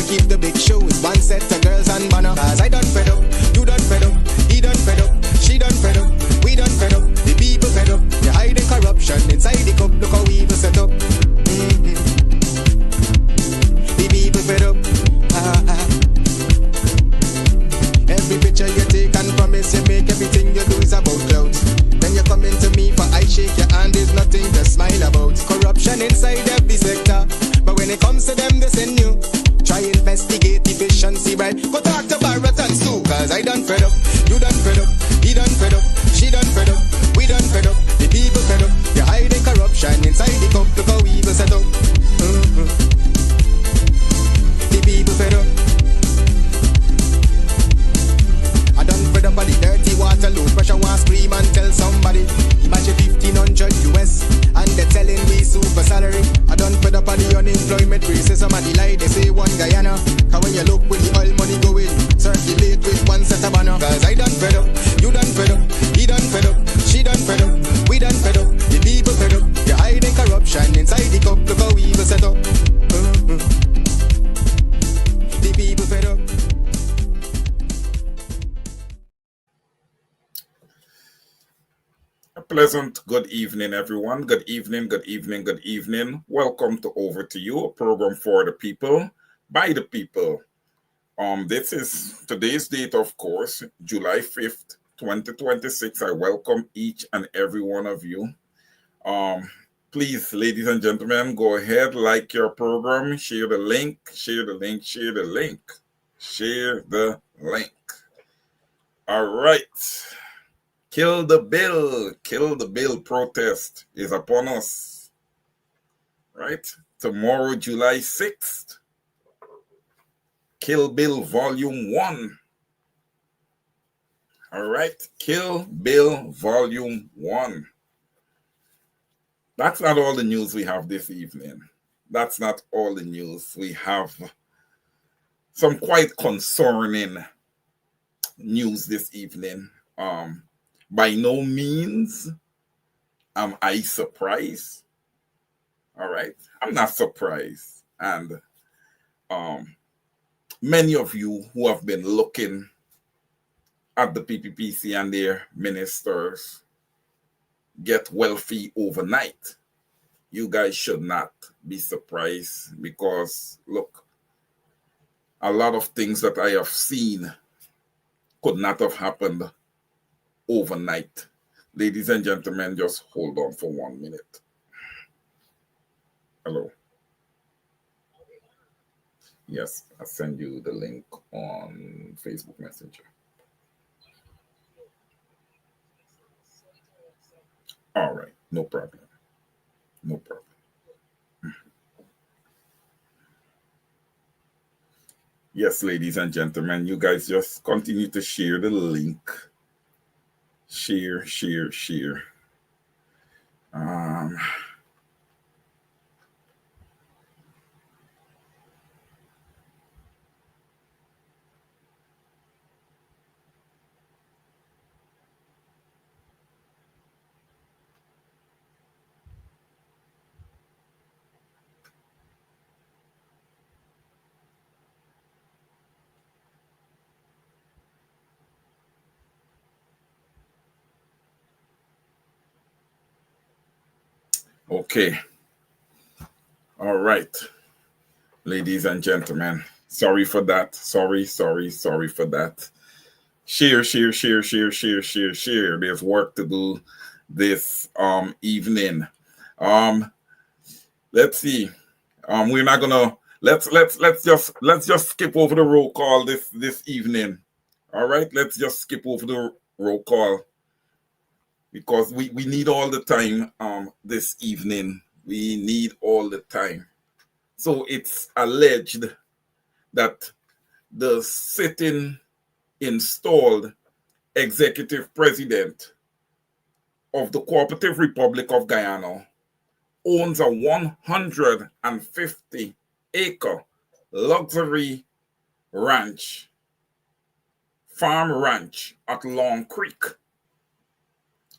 keep the big shows, one set of girls and banner. Cause I done fed up, you done fed up, he done fed up, she done fed up, we done fed up, the people fed up. They hide the corruption inside the cup, look how we evil set up. The people fed up. Every picture you take and promise you make, everything you do is about clouds. Then you come into me for I shake your hand, there's nothing to smile about. Corruption inside every sector, but when it comes to them they send you. Try investigate efficiency, right? Go talk to Barrett and Sue. Cause I done fed up, you done fed up, he done fed up, she done fed up, we done fed up, the people fed up. You're hiding corruption inside the cup, look how evil set up. The people fed up. I done fed up on the dirty water, low pressure, want scream and tell somebody. Imagine 1500 US and they're telling me super salary. I done fed up on the unemployment racism and the lie they say one Guyana. Cause when you look with the oil money going, circulate with one set of banner. Cause I done fed up, you done fed up, he done fed up, she done fed up, we done fed up, the people fed up. You're hiding corruption inside the cup, look how we evil set up. The people fed up. A pleasant good evening, everyone. Good evening, good evening, good evening. Welcome to Over to You, a program for the people, by the people. This is today's date, of course, July 5th, 2026. I welcome each and every one of you. Please, ladies and gentlemen, go ahead, like your program, share the link, share the link, share the link, share the link. All right. Kill the bill protest is upon us, right? Tomorrow, July 6th, Kill Bill Volume 1. All right, Kill Bill Volume 1. That's not all the news we have this evening. That's not all the news. We have some quite concerning news this evening. By no means am I surprised. All right, I'm not surprised. And many of you who have been looking at the PPPC and their ministers get wealthy overnight, you guys should not be surprised because, look, a lot of things that I have seen could not have happened overnight. Ladies and gentlemen, just hold on for 1 minute. Hello. Yes, I'll send you the link on Facebook Messenger. All right, no problem. No problem. Yes, ladies and gentlemen, you guys just continue to share the link. Share. Okay. All right. Ladies and gentlemen, sorry for that. Sorry for that. Share. There's work to do this evening. Let's see. We're not gonna let's just skip over the roll call this evening. All right, let's just skip over the roll call because we need all the time this evening. We need all the time. So it's alleged that the sitting installed executive president of the Cooperative Republic of Guyana owns a 150-acre luxury farm ranch at Long Creek.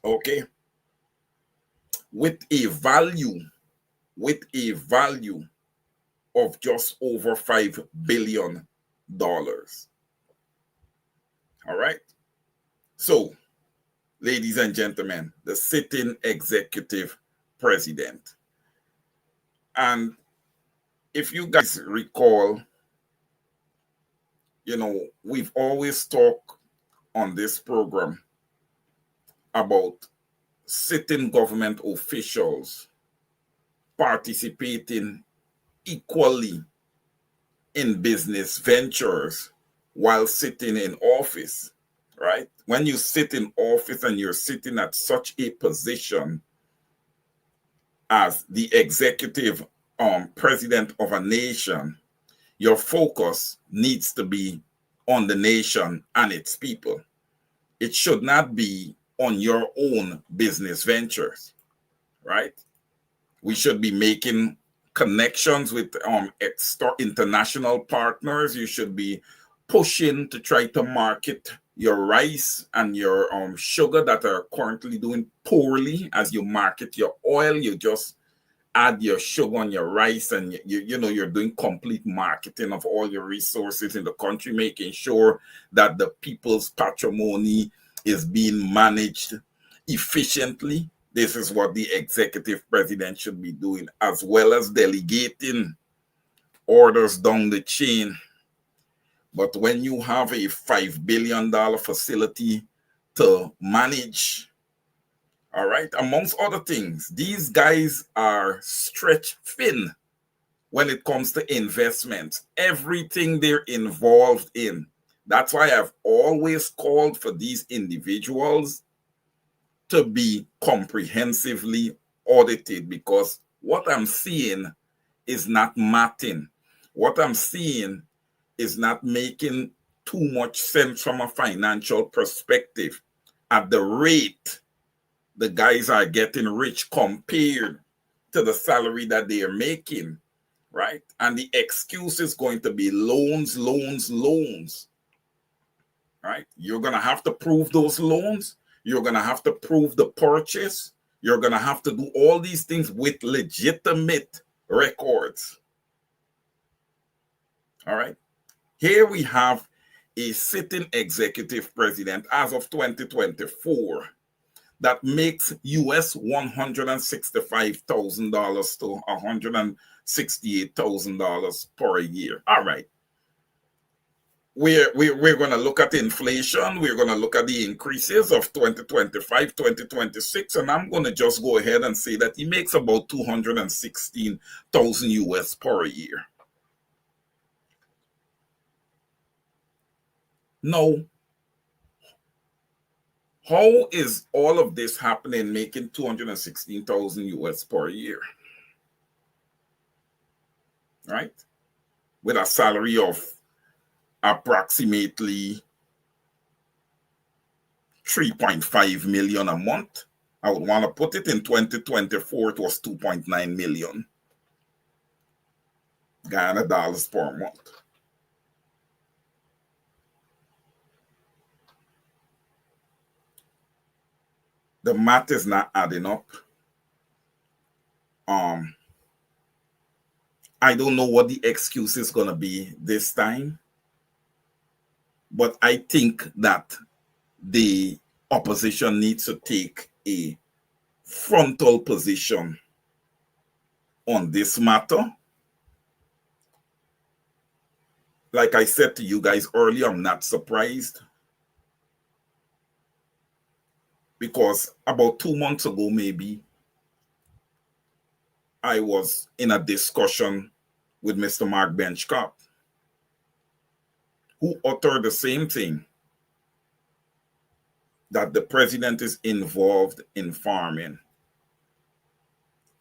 Okay. With a value of just over $5 billion. All right. So, ladies and gentlemen, the sitting executive president. And if you guys recall, we've always talked on this program about sitting government officials participating equally in business ventures while sitting in office, right? When you sit in office and you're sitting at such a position as the executive president of a nation, your focus needs to be on the nation and its people. It should not be on your own business ventures, right? We should be making connections with international partners. You should be pushing to try to market your rice and your sugar that are currently doing poorly. As you market your oil, you just add your sugar on your rice, and you're doing complete marketing of all your resources in the country, making sure that the people's patrimony is being managed efficiently. This is what the executive president should be doing, as well as delegating orders down the chain. But when you have a $5 billion facility to manage, all right, amongst other things, these guys are stretched thin when it comes to investments, everything they're involved in. That's why I've always called for these individuals to be comprehensively audited, because what I'm seeing is not matching. What I'm seeing is not making too much sense from a financial perspective. At the rate the guys are getting rich compared to the salary that they are making, right? And the excuse is going to be loans, right? You're going to have to prove those loans. You're going to have to prove the purchase. You're going to have to do all these things with legitimate records. All right. Here we have a sitting executive president as of 2024 that makes US $165,000 to $168,000 per year. All right. We're going to look at inflation. We're going to look at the increases of 2025, 2026, and I'm going to just go ahead and say that he makes about 216,000 US per year. Now, how is all of this happening, making 216,000 US per year? Right? With a salary of approximately 3.5 million a month. I would want to put it in 2024, it was 2.9 million Ghana dollars per month. The math is not adding up. I don't know what the excuse is going to be this time, but I think that the opposition needs to take a frontal position on this matter. Like I said to you guys earlier, I'm not surprised, because about 2 months ago, maybe, I was in a discussion with Mr. Mark Benchcop, who uttered the same thing, that the president is involved in farming.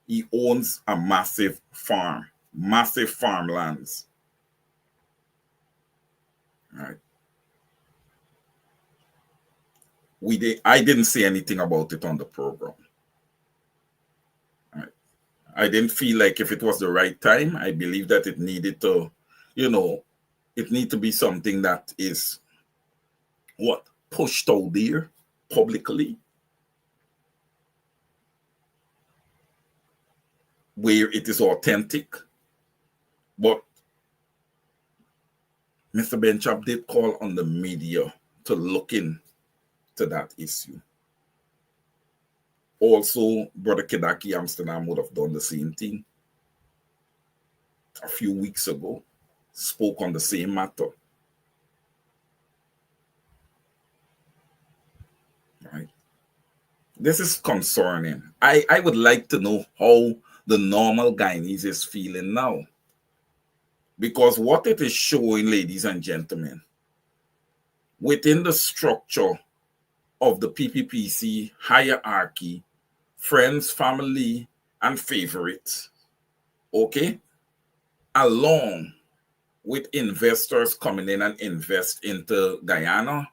He owns a massive farm, massive farmlands. Right. I didn't say anything about it on the program. Right. I didn't feel like if it was the right time. I believe that it needed to, it need to be something that is pushed out there publicly, where it is authentic, But Mr. Benchop did call on the media to look into that issue. Also, Brother Kedaki Amsterdam would have done the same thing a few weeks ago, spoke on the same matter. Right? This is concerning. I would like to know how the normal Guyanese is feeling now. Because what it is showing, ladies and gentlemen, within the structure of the PPPC hierarchy, friends, family, and favorites, okay, along with investors coming in and invest into Guyana,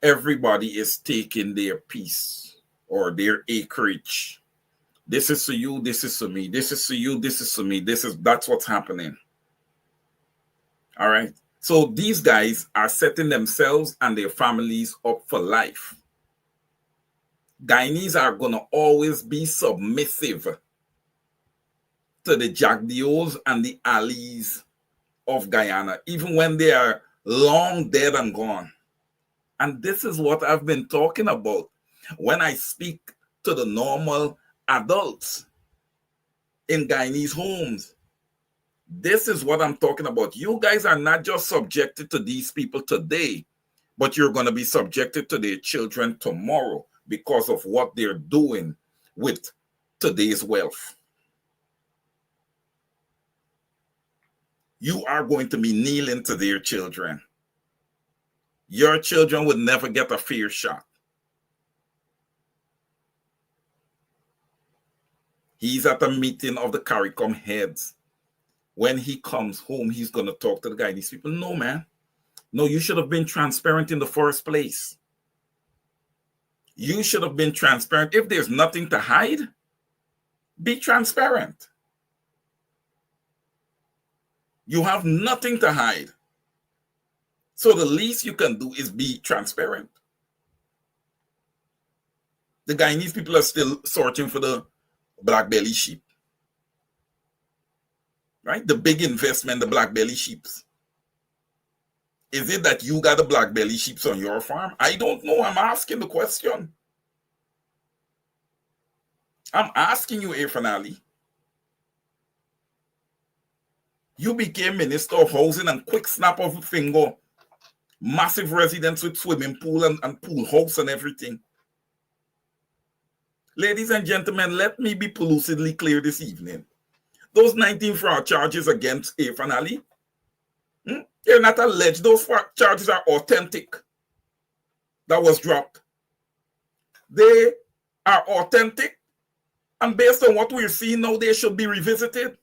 everybody is taking their piece or their acreage. This is for you, this is for me, this is for you, this is for me, that's what's happening. All right. So these guys are setting themselves and their families up for life. Guyanese are going to always be submissive to the Jagdios and the Alis of Guyana, even when they are long dead and gone. And this is what I've been talking about when I speak to the normal adults in Guyanese homes. This is what I'm talking about. You guys are not just subjected to these people today, but you're going to be subjected to their children tomorrow because of what they're doing with today's wealth. You are going to be kneeling to their children. Your children would never get a fair shot. He's at a meeting of the CARICOM heads. When he comes home, he's going to talk to the guy. These people, no, man. No, you should have been transparent in the first place. You should have been transparent. If there's nothing to hide, be transparent. You have nothing to hide. So the least you can do is be transparent. The Guyanese people are still searching for the black belly sheep. Right? The big investment, the black belly sheeps. Is it that you got the black belly sheeps on your farm? I don't know. I'm asking the question. I'm asking you, Irfan Ali. You became Minister of Housing and quick snap of a finger. Massive residence with swimming pool and pool house and everything. Ladies and gentlemen, let me be lucidly clear this evening. Those 19 fraud charges against Irfan Ali, they're not alleged. Those charges are authentic. That was dropped. They are authentic. And based on what we're seeing now, they should be revisited.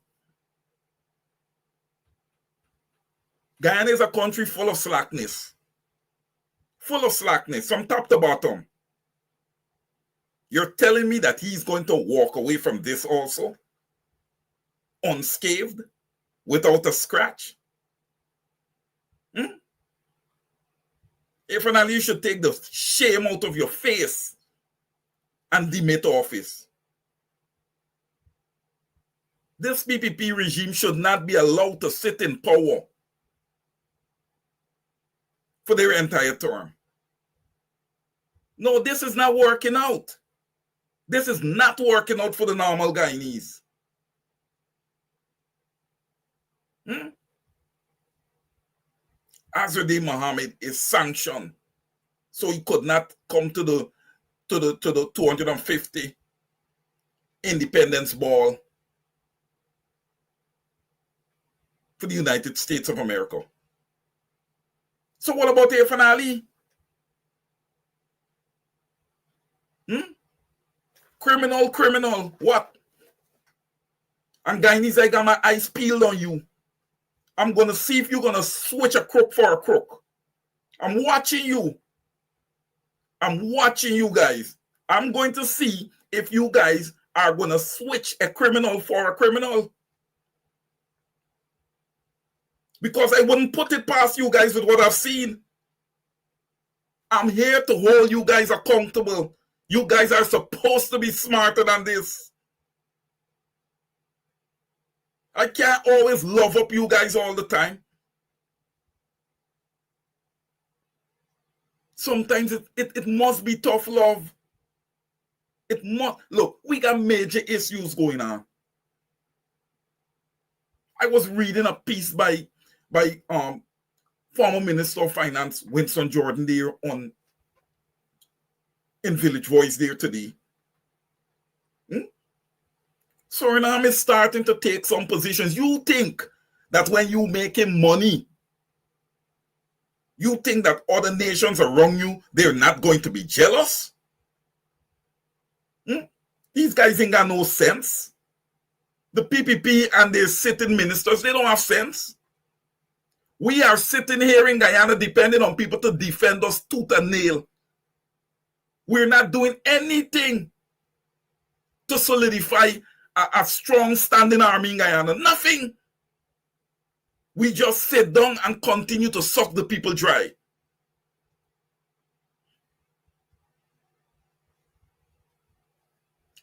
Guyana is a country full of slackness. Full of slackness from top to bottom. You're telling me that he's going to walk away from this also? Unscathed? Without a scratch? Irfan Ali, you should take the shame out of your face and demit office. This PPP regime should not be allowed to sit in power for their entire term. No, this is not working out. This is not working out for the normal Guyanese. Azzuddin Mohammed is sanctioned, so he could not come to the 250 Independence Ball for the United States of America. So what about Irfan Ali? Criminal, what? And Guyanese, I got my eyes peeled on you. I'm going to see if you're going to switch a crook for a crook. I'm watching you. I'm watching you guys. I'm going to see if you guys are going to switch a criminal for a criminal. Because I wouldn't put it past you guys with what I've seen. I'm here to hold you guys accountable. You guys are supposed to be smarter than this. I can't always love up you guys all the time. Sometimes it must be tough love. It must. Look, we got major issues going on. I was reading a piece by former Minister of Finance Winston Jordan there in Village Voice there today. Suriname is starting to take some positions. You think that when you making money, you think that other nations around you, they're not going to be jealous? These guys ain't got no sense. The PPP and their sitting ministers, they don't have sense. We are sitting here in Guyana depending on people to defend us tooth and nail. We're not doing anything to solidify a strong standing army in Guyana. Nothing. We just sit down and continue to suck the people dry.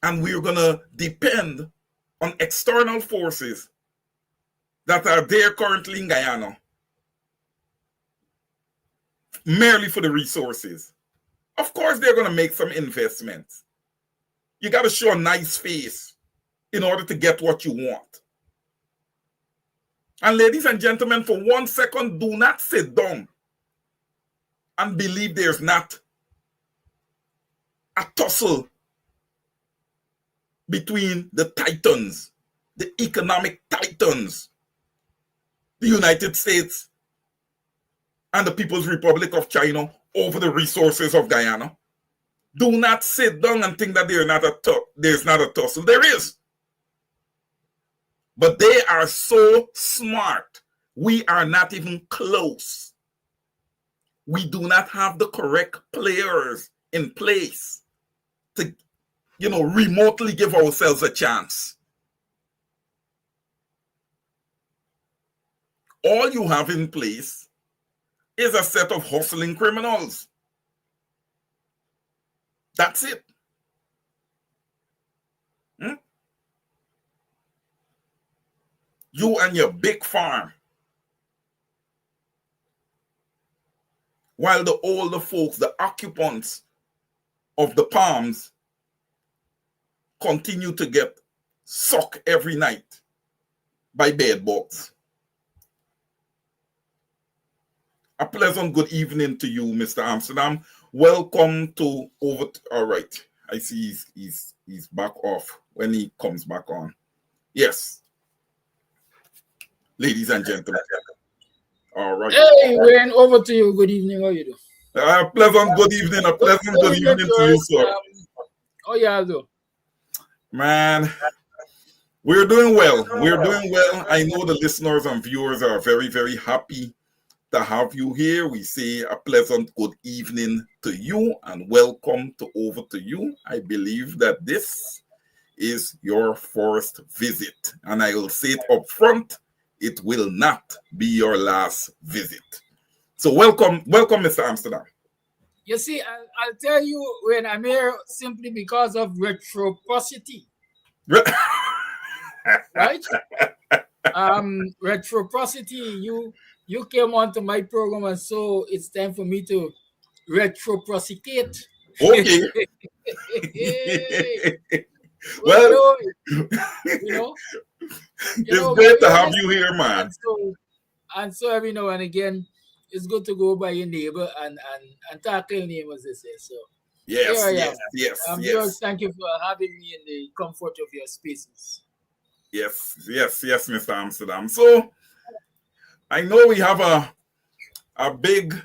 And we're going to depend on external forces that are there currently in Guyana, merely for the resources. Of course, they're going to make some investments. You got to show a nice face in order to get what you want. And ladies and gentlemen, for 1 second, do not sit down and believe there's not a tussle between the titans, the economic titans, the United States and the People's Republic of China over the resources of Guyana. Do not sit down and think that there's not a tussle. There is. But they are so smart. We are not even close. We do not have the correct players in place to, remotely give ourselves a chance. All you have in place is a set of hustling criminals. That's it. You and your big farm. While the older folks, the occupants of the palms, continue to get sucked every night by bed bugs. A pleasant good evening to you, Mr. Amsterdam. Welcome to all right. I see he's back off when he comes back on. Yes. Ladies and gentlemen. All right. Hey, Wayne, over to you. Good evening. How you doing? A pleasant good evening. A pleasant good evening to you, sir. How you do? Man, we're doing well. We're doing well. I know the listeners and viewers are very, very happy to have you here. We say a pleasant good evening to you and welcome to Over to You. I believe that this is your first visit, and I will say it up front, it will not be your last visit. So welcome, Mr. Amsterdam. You see, I'll tell you when I'm here simply because of reciprocity. Right? Reciprocity, you came onto my program, and so it's time for me to reciprocate. Okay. Well, it's great to have you here, man. And so every now and again, it's good to go by your neighbor and tackle your name, as they say. So yes. George, thank you for having me in the comfort of your spaces. Yes, Mr. Amsterdam. So I know we have a big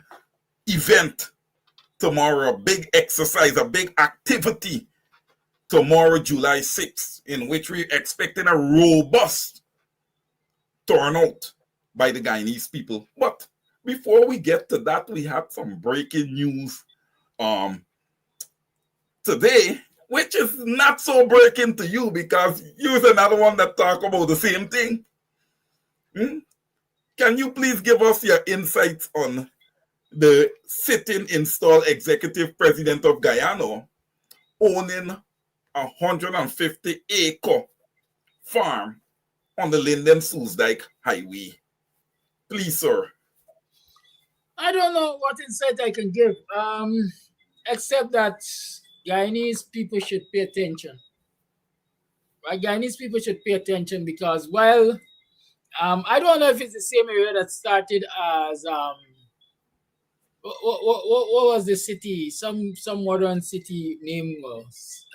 event tomorrow, a big exercise, a big activity tomorrow, July 6th, in which we're expecting a robust turnout by the Guyanese people. But before we get to that, we have some breaking news today, which is not so breaking to you because you're another one that talk about the same thing. Can you please give us your insights on the sitting installed executive president of Guyana owning a 150-acre farm on the Linden-Soesdijk Highway? Please, sir. I don't know what insight I can give, except that Guyanese people should pay attention. Right? Guyanese people should pay attention because while I don't know if it's the same area that started as what was the city? Some modern city name was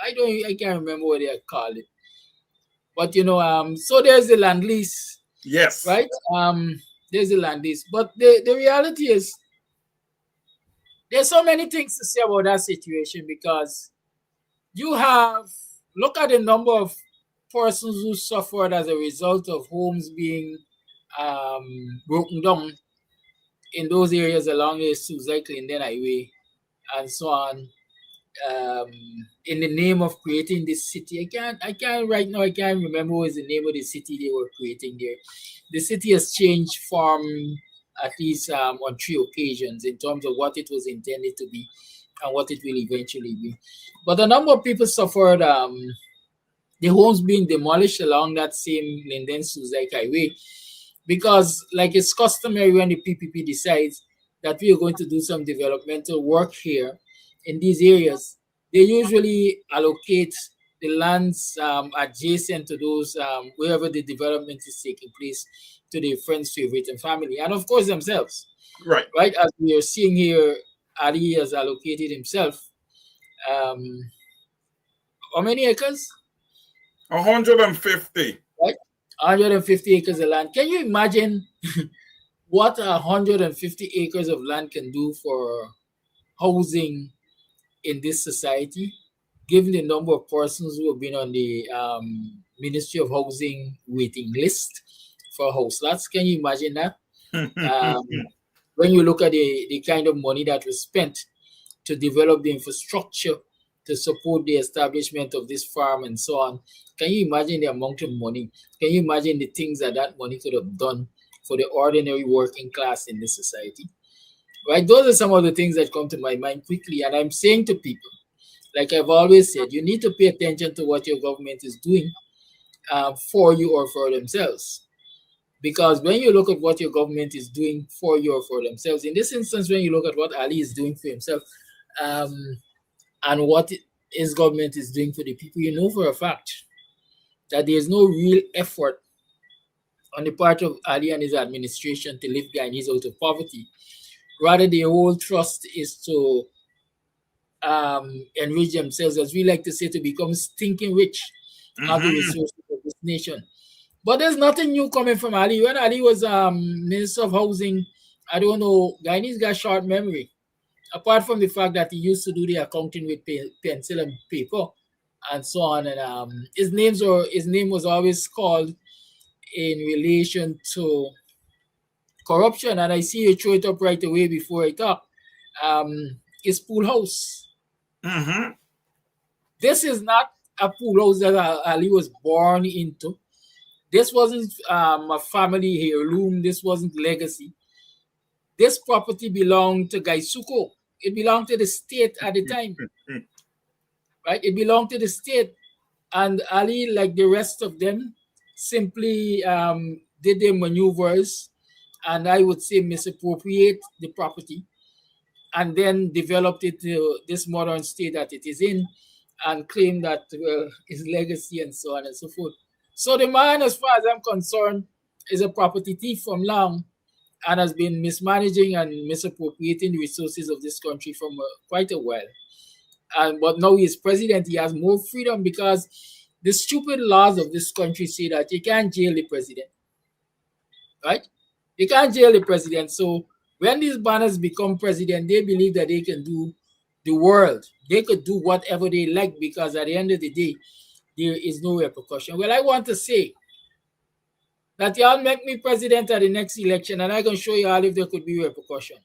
I can't remember what they called it. But so there's the land lease, Yes. right? There's the land lease. But the reality is there's so many things to say about that situation because you have look at the number of persons who suffered as a result of homes being broken down in those areas along the Soesdijk Linden Highway and so on, in the name of creating this city. I can't right now, I can't remember what is the name of the city they were creating there. The city has changed form at least on 3 occasions in terms of what it was intended to be and what it will eventually be. But a number of people suffered the homes being demolished along that same Linden-Soesdijk Highway because, like it's customary when the PPP decides that we are going to do some developmental work here in these areas, they usually allocate the lands adjacent to those wherever the development is taking place to their friends, favorite, and family, and of course themselves. Right. Right, as we are seeing here, Ali has allocated himself. How many acres? 150. Right, 150 acres of land. Can you imagine what 150 acres of land can do for housing in this society, given the number of persons who have been on the Ministry of Housing waiting list for house lots? Can you imagine that? When you look at the kind of money that was spent to develop the infrastructure to support the establishment of this farm and so on, can you imagine the amount of money? Can you imagine the things that money could have done for the ordinary working class in this society? Right? Those are some of the things that come to my mind quickly. And I'm saying to people, like I've always said, you need to pay attention to what your government is doing for you or for themselves. Because when you look at what your government is doing for you or for themselves, in this instance, when you look at what Ali is doing for himself and what his government is doing for the people, you know for a fact that there's no real effort on the part of Ali and his administration to lift Guyanese out of poverty. Rather, the whole thrust is to enrich themselves, as we like to say, to become stinking rich of the resources of this nation. But there's nothing new coming from Ali. When Ali was Minister of Housing, I don't know, Guyanese got short memory. Apart from the fact that he used to do the accounting with pencil and paper and so on. And his name was always called in relation to corruption. And I see you throw it up right away before I talk. His pool house. This is not a pool house that Ali was born into. This wasn't a family heirloom. This wasn't legacy. This property belonged to Gaisuko. It belonged to the state at the time. Right? It belonged to the state. And Ali, like the rest of them, simply did their maneuvers and I would say misappropriate the property and then developed it to this modern state that it is in and claim that his legacy and so on and so forth. So the man, as far as I'm concerned, is a property thief from long and has been mismanaging and misappropriating the resources of this country from quite a while. But now he's president, he has more freedom because the stupid laws of this country say that you can't jail the president, right? You can't jail the president. So when these banners become president, they believe that they can do the world. They could do whatever they like because at the end of the day, there is no repercussion. Well, I want to say that y'all make me president at the next election and I can show you all if there could be repercussion.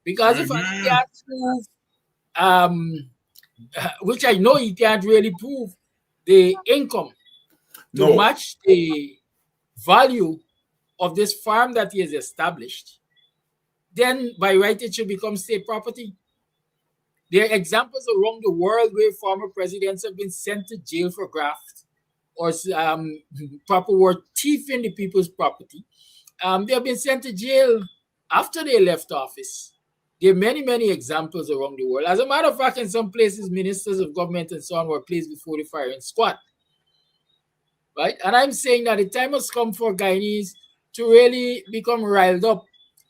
Because if I can't prove, which I know he can't really prove, the income to match the value of this farm that he has established, then by right it should become state property. There are examples around the world where former presidents have been sent to jail for graft or proper word, thieving the people's property. They have been sent to jail after they left office. There are many, many examples around the world. As a matter of fact, in some places, ministers of government and so on were placed before the firing squad. Right? And I'm saying that the time has come for Guyanese to really become riled up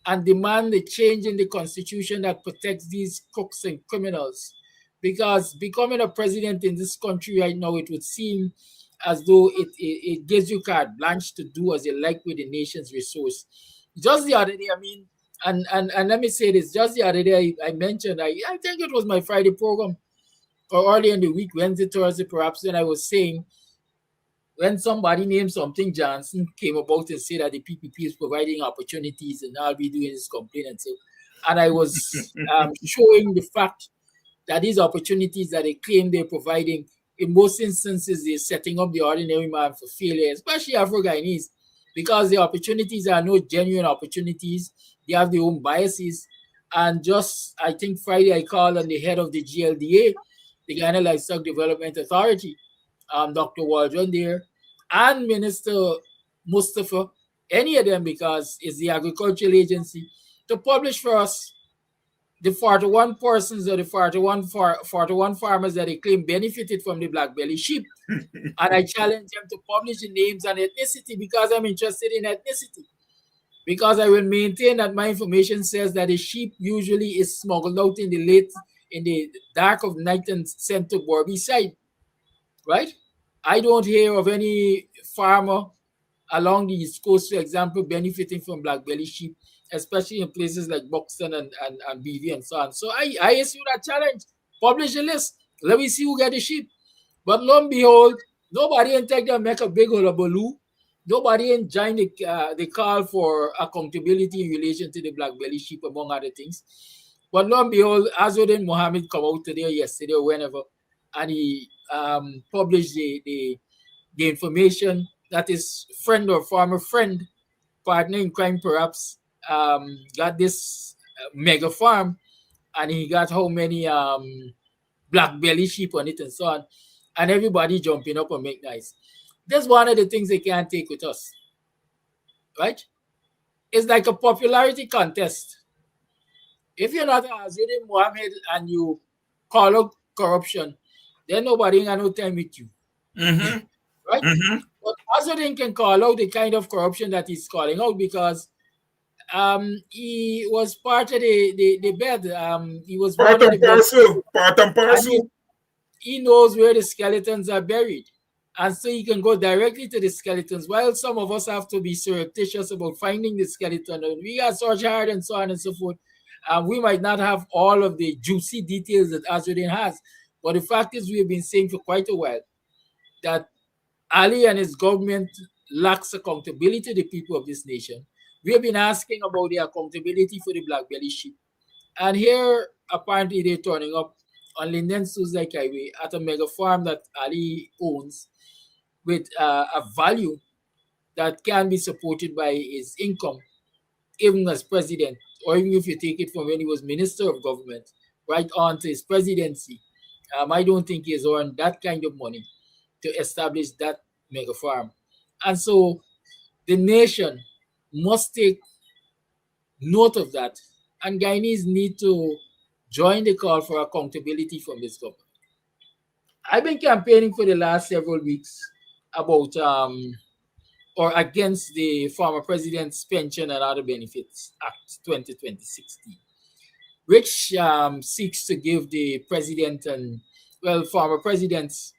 and demand a change in the constitution that protects these crooks and criminals. Because becoming a president in this country right now, it would seem as though it gives you carte blanche to do as you like with the nation's resource. Just the other day, I mean, and let me say this, just the other day I mentioned, I think it was my Friday program, or early in the week, Wednesday, Thursday, perhaps, when I was saying, when somebody named something Johnson came about and said that the PPP is providing opportunities and I'll be doing this complaint and so, and I was showing the fact that these opportunities that they claim they're providing, in most instances, they're setting up the ordinary man for failure, especially Afro-Guyanese, because the opportunities are no genuine opportunities. They have their own biases. And just, I think Friday I called on the head of the GLDA, the Guyana Livestock Development Authority, Dr. Waldron there, and Minister Mustafa, any of them, because it's the agricultural agency, to publish for us the 41 persons or the 41 farmers that they claim benefited from the black belly sheep. And I challenge them to publish the names and ethnicity, because I'm interested in ethnicity. Because I will maintain that my information says that the sheep usually is smuggled out in the dark of night and sent to Borby side. Right? I don't hear of any farmer along the East Coast, for example, benefiting from black belly sheep, especially in places like Buxton and BV and so on. So I issue that challenge. Publish a list. Let me see who get the sheep. But lo and behold, nobody in take them make a big hullabaloo. Nobody in join the call for accountability in relation to the black belly sheep, among other things. But lo and behold, Azudin Mohammed come out today or yesterday or whenever, and he published the information that his friend or former friend, partner in crime perhaps, got this mega farm, and he got how many black belly sheep on it and so on, and everybody jumping up and make nice. That's one of the things they can't take with us, right? It's like a popularity contest. If you're not Azudin Mohammed and you call out corruption, then nobody got no time with you. Mm-hmm. Right? Mm-hmm. But Azudin can call out the kind of corruption that he's calling out, because he was part of the bed. He was part and parcel. He knows where the skeletons are buried. And so he can go directly to the skeletons, while some of us have to be surreptitious about finding the skeleton. And we are search hard and so on and so forth. We might not have all of the juicy details that Azudin has. But the fact is, we have been saying for quite a while that Ali and his government lacks accountability to the people of this nation. We have been asking about the accountability for the black belly sheep. And here, apparently, they're turning up on Linden Suzdike Highway at a mega farm that Ali owns, with a value that can be supported by his income, even as president, or even if you take it from when he was minister of government, right on to his presidency. I don't think he's earned that kind of money to establish that mega farm. And so the nation must take note of that. And Guyanese need to join the call for accountability from this government. I've been campaigning for the last several weeks about or against the former president's Pension and Other Benefits Act 2016, which seeks to give the president and, well, former presidents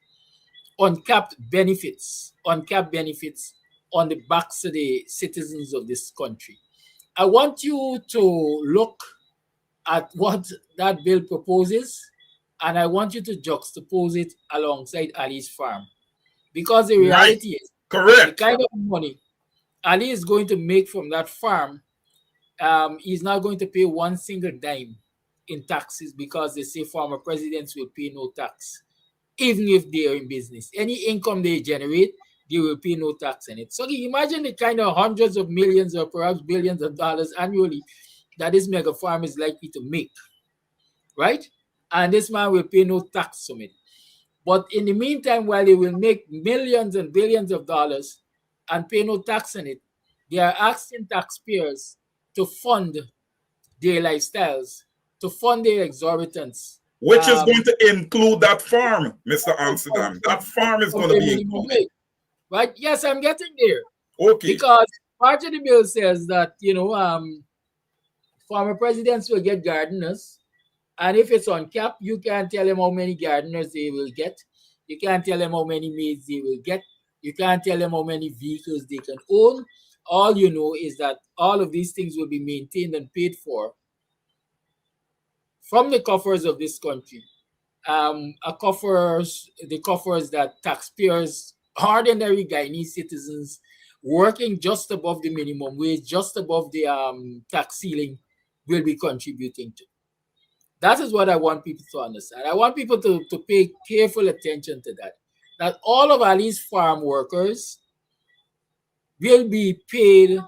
uncapped benefits on the backs of the citizens of this country. I want you to look at what that bill proposes, and I want you to juxtapose it alongside Ali's farm. Because the reality is, correct, the kind of money Ali is going to make from that farm, he's not going to pay one single dime in taxes, because they say former presidents will pay no tax, even if they are in business. Any income they generate, they will pay no tax on it. So imagine the kind of hundreds of millions or perhaps billions of dollars annually that this mega farm is likely to make, right? And this man will pay no tax from it. But in the meantime, while they will make millions and billions of dollars and pay no tax on it, they are asking taxpayers to fund their lifestyles, to fund their exorbitance. Which is going to include that farm, Mr. Amsterdam. That farm is going to be included. Right? Yes, I'm getting there. Okay. Because part of the bill says that, former presidents will get gardeners. And if it's on cap, you can't tell them how many gardeners they will get. You can't tell them how many maids they will get. You can't tell them how many vehicles they can own. All you know is that all of these things will be maintained and paid for from the coffers of this country. The coffers that taxpayers, ordinary Guyanese citizens working just above the minimum wage, just above the tax ceiling, will be contributing to. That is what I want people to understand. I want people to pay careful attention to that. That all of Ali's farm workers will be paid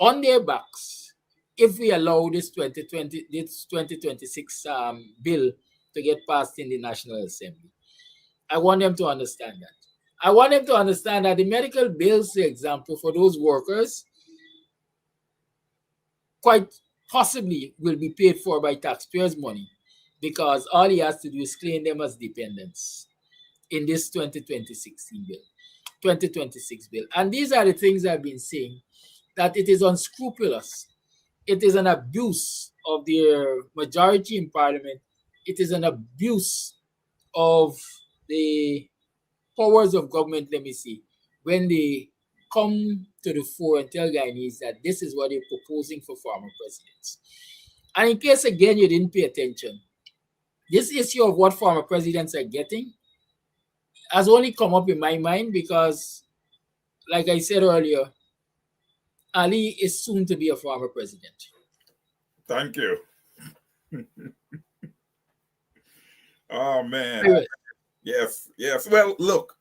on their backs if we allow this 2026 bill to get passed in the National Assembly. I want them to understand that. I want them to understand that the medical bills, for example, for those workers, quite possibly will be paid for by taxpayers' money, because all he has to do is claim them as dependents in this 2026 bill. And these are the things I've been saying, that it is unscrupulous. It is an abuse of their majority in Parliament. It is an abuse of the powers of government, let me see, when they come to the fore and tell Guyanese that this is what they're proposing for former presidents. And in case, again, you didn't pay attention, this issue of what former presidents are getting has only come up in my mind because, like I said earlier, Ali is soon to be a former president. Thank you. Oh, man. Yes. Well, look,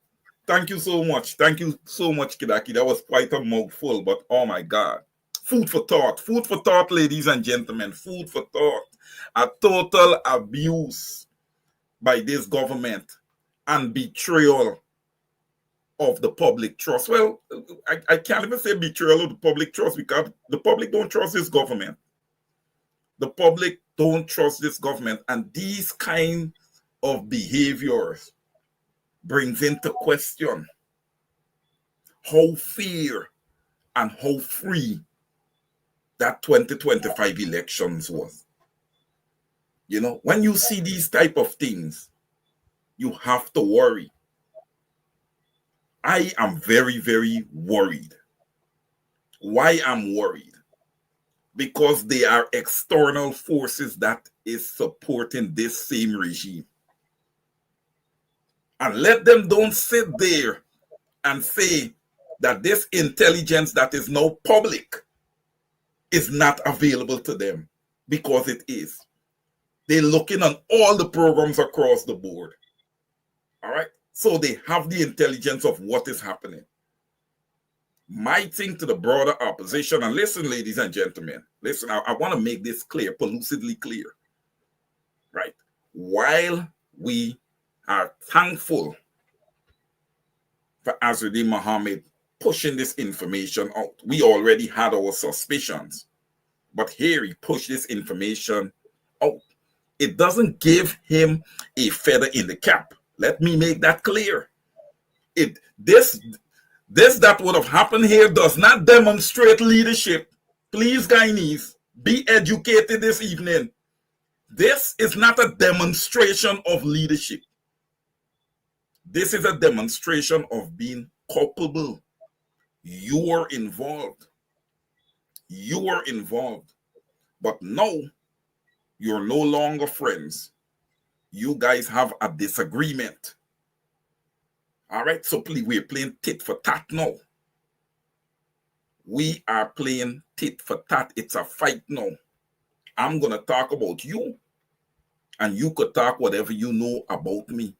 thank you so much. Thank you so much, Kidaki. That was quite a mouthful, but oh my God. Food for thought, ladies and gentlemen. Food for thought. A total abuse by this government and betrayal of the public trust. Well, I can't even say betrayal of the public trust because the public don't trust this government. The public don't trust this government, and these kind of behaviors brings into question how fair and how free that 2025 elections was. When you see these type of things, you have to worry. I am very, very worried. Why I'm worried? Because they are external forces that is supporting this same regime. And let them don't sit there and say that this intelligence that is now public is not available to them, because it is. They're looking on all the programs across the board. All right? So they have the intelligence of what is happening. My thing to the broader opposition, and listen, ladies and gentlemen, listen, I want to make this clear, pellucidly clear. Right? While we are thankful for Azzuddin Mohammed pushing this information out, we already had our suspicions, but here he pushed this information out. It doesn't give him a feather in the cap. Let me make that clear. This that would have happened here does not demonstrate leadership. Please, Guyanese, be educated this evening. This is not a demonstration of leadership. This is a demonstration of being culpable. You are involved. You are involved. But no, you're no longer friends. You guys have a disagreement. All right, so please, we're playing tit for tat now. We are playing tit for tat. It's a fight now. I'm going to talk about you, and you could talk whatever you know about me.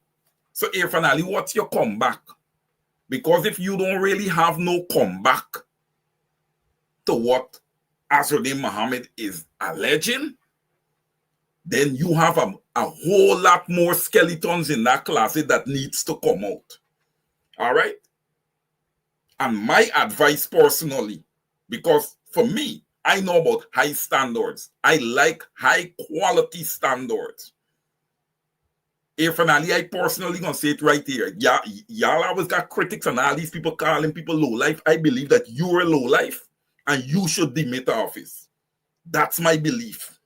So, Irfaan Ali, what's your comeback? Because if you don't really have no comeback to what Azzuddin Mohammed is alleging, then you have a whole lot more skeletons in that closet that needs to come out. All right? And my advice personally, because for me, I know about high standards. I like high quality standards. If finally, I personally gonna say it right here. Yeah, y'all always got critics and all these people calling people low life. I believe that you're a low life and you should demit office. That's my belief.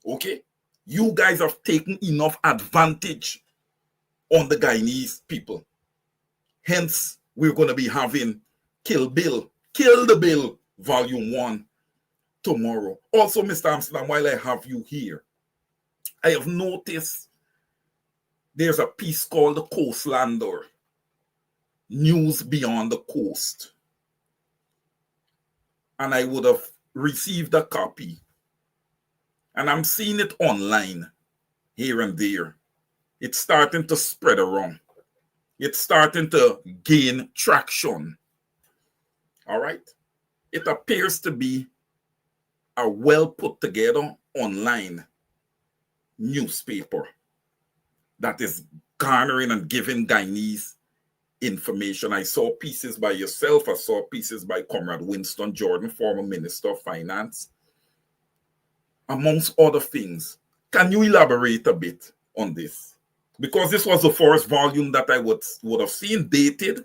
Okay? You guys have taken enough advantage on the Guyanese people. Hence, we're going to be having Kill the Bill, Volume 1 tomorrow. Also, Mr. Amsterdam, while I have you here, I have noticed there's a piece called The Coastlander, News Beyond the Coast. And I would have received a copy. And I'm seeing it online here and there. It's starting to spread around. It's starting to gain traction. All right? It appears to be a well put together online newspaper that is garnering and giving Guyanese information. I saw pieces by yourself. I saw pieces by Comrade Winston Jordan, former Minister of Finance, amongst other things. Can you elaborate a bit on this? Because this was the first volume that I would have seen, dated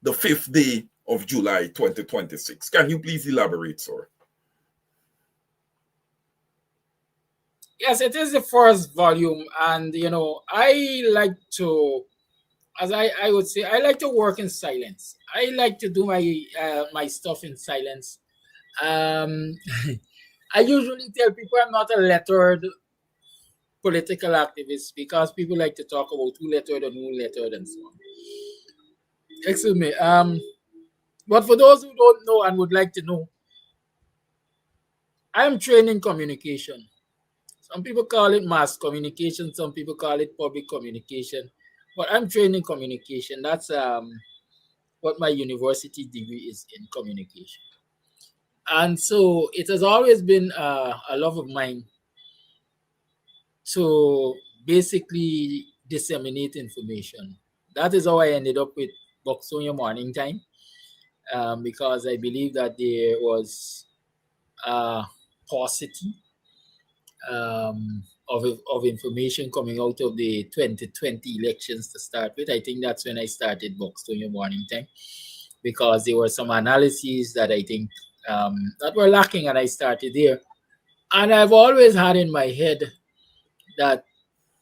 the 5th day of July 2026. Can you please elaborate, sir? Yes, it is the first volume, and I like to, as I would say, I like to work in silence. I like to do my stuff in silence. I usually tell people I'm not a lettered political activist because people like to talk about who lettered and so on. Excuse me. But for those who don't know and would like to know, I'm trained in communication. Some people call it mass communication. Some people call it public communication. But I'm trained in communication. That's what my university degree is, in communication. And so it has always been a love of mine to basically disseminate information. That is how I ended up with Boxonia Morning Time, because I believe that there was a paucity of information coming out of the 2020 elections to start with. I think that's when I started Boxonia Morning Time, because there were some analyses that I think that were lacking, and I started there. And I've always had in my head that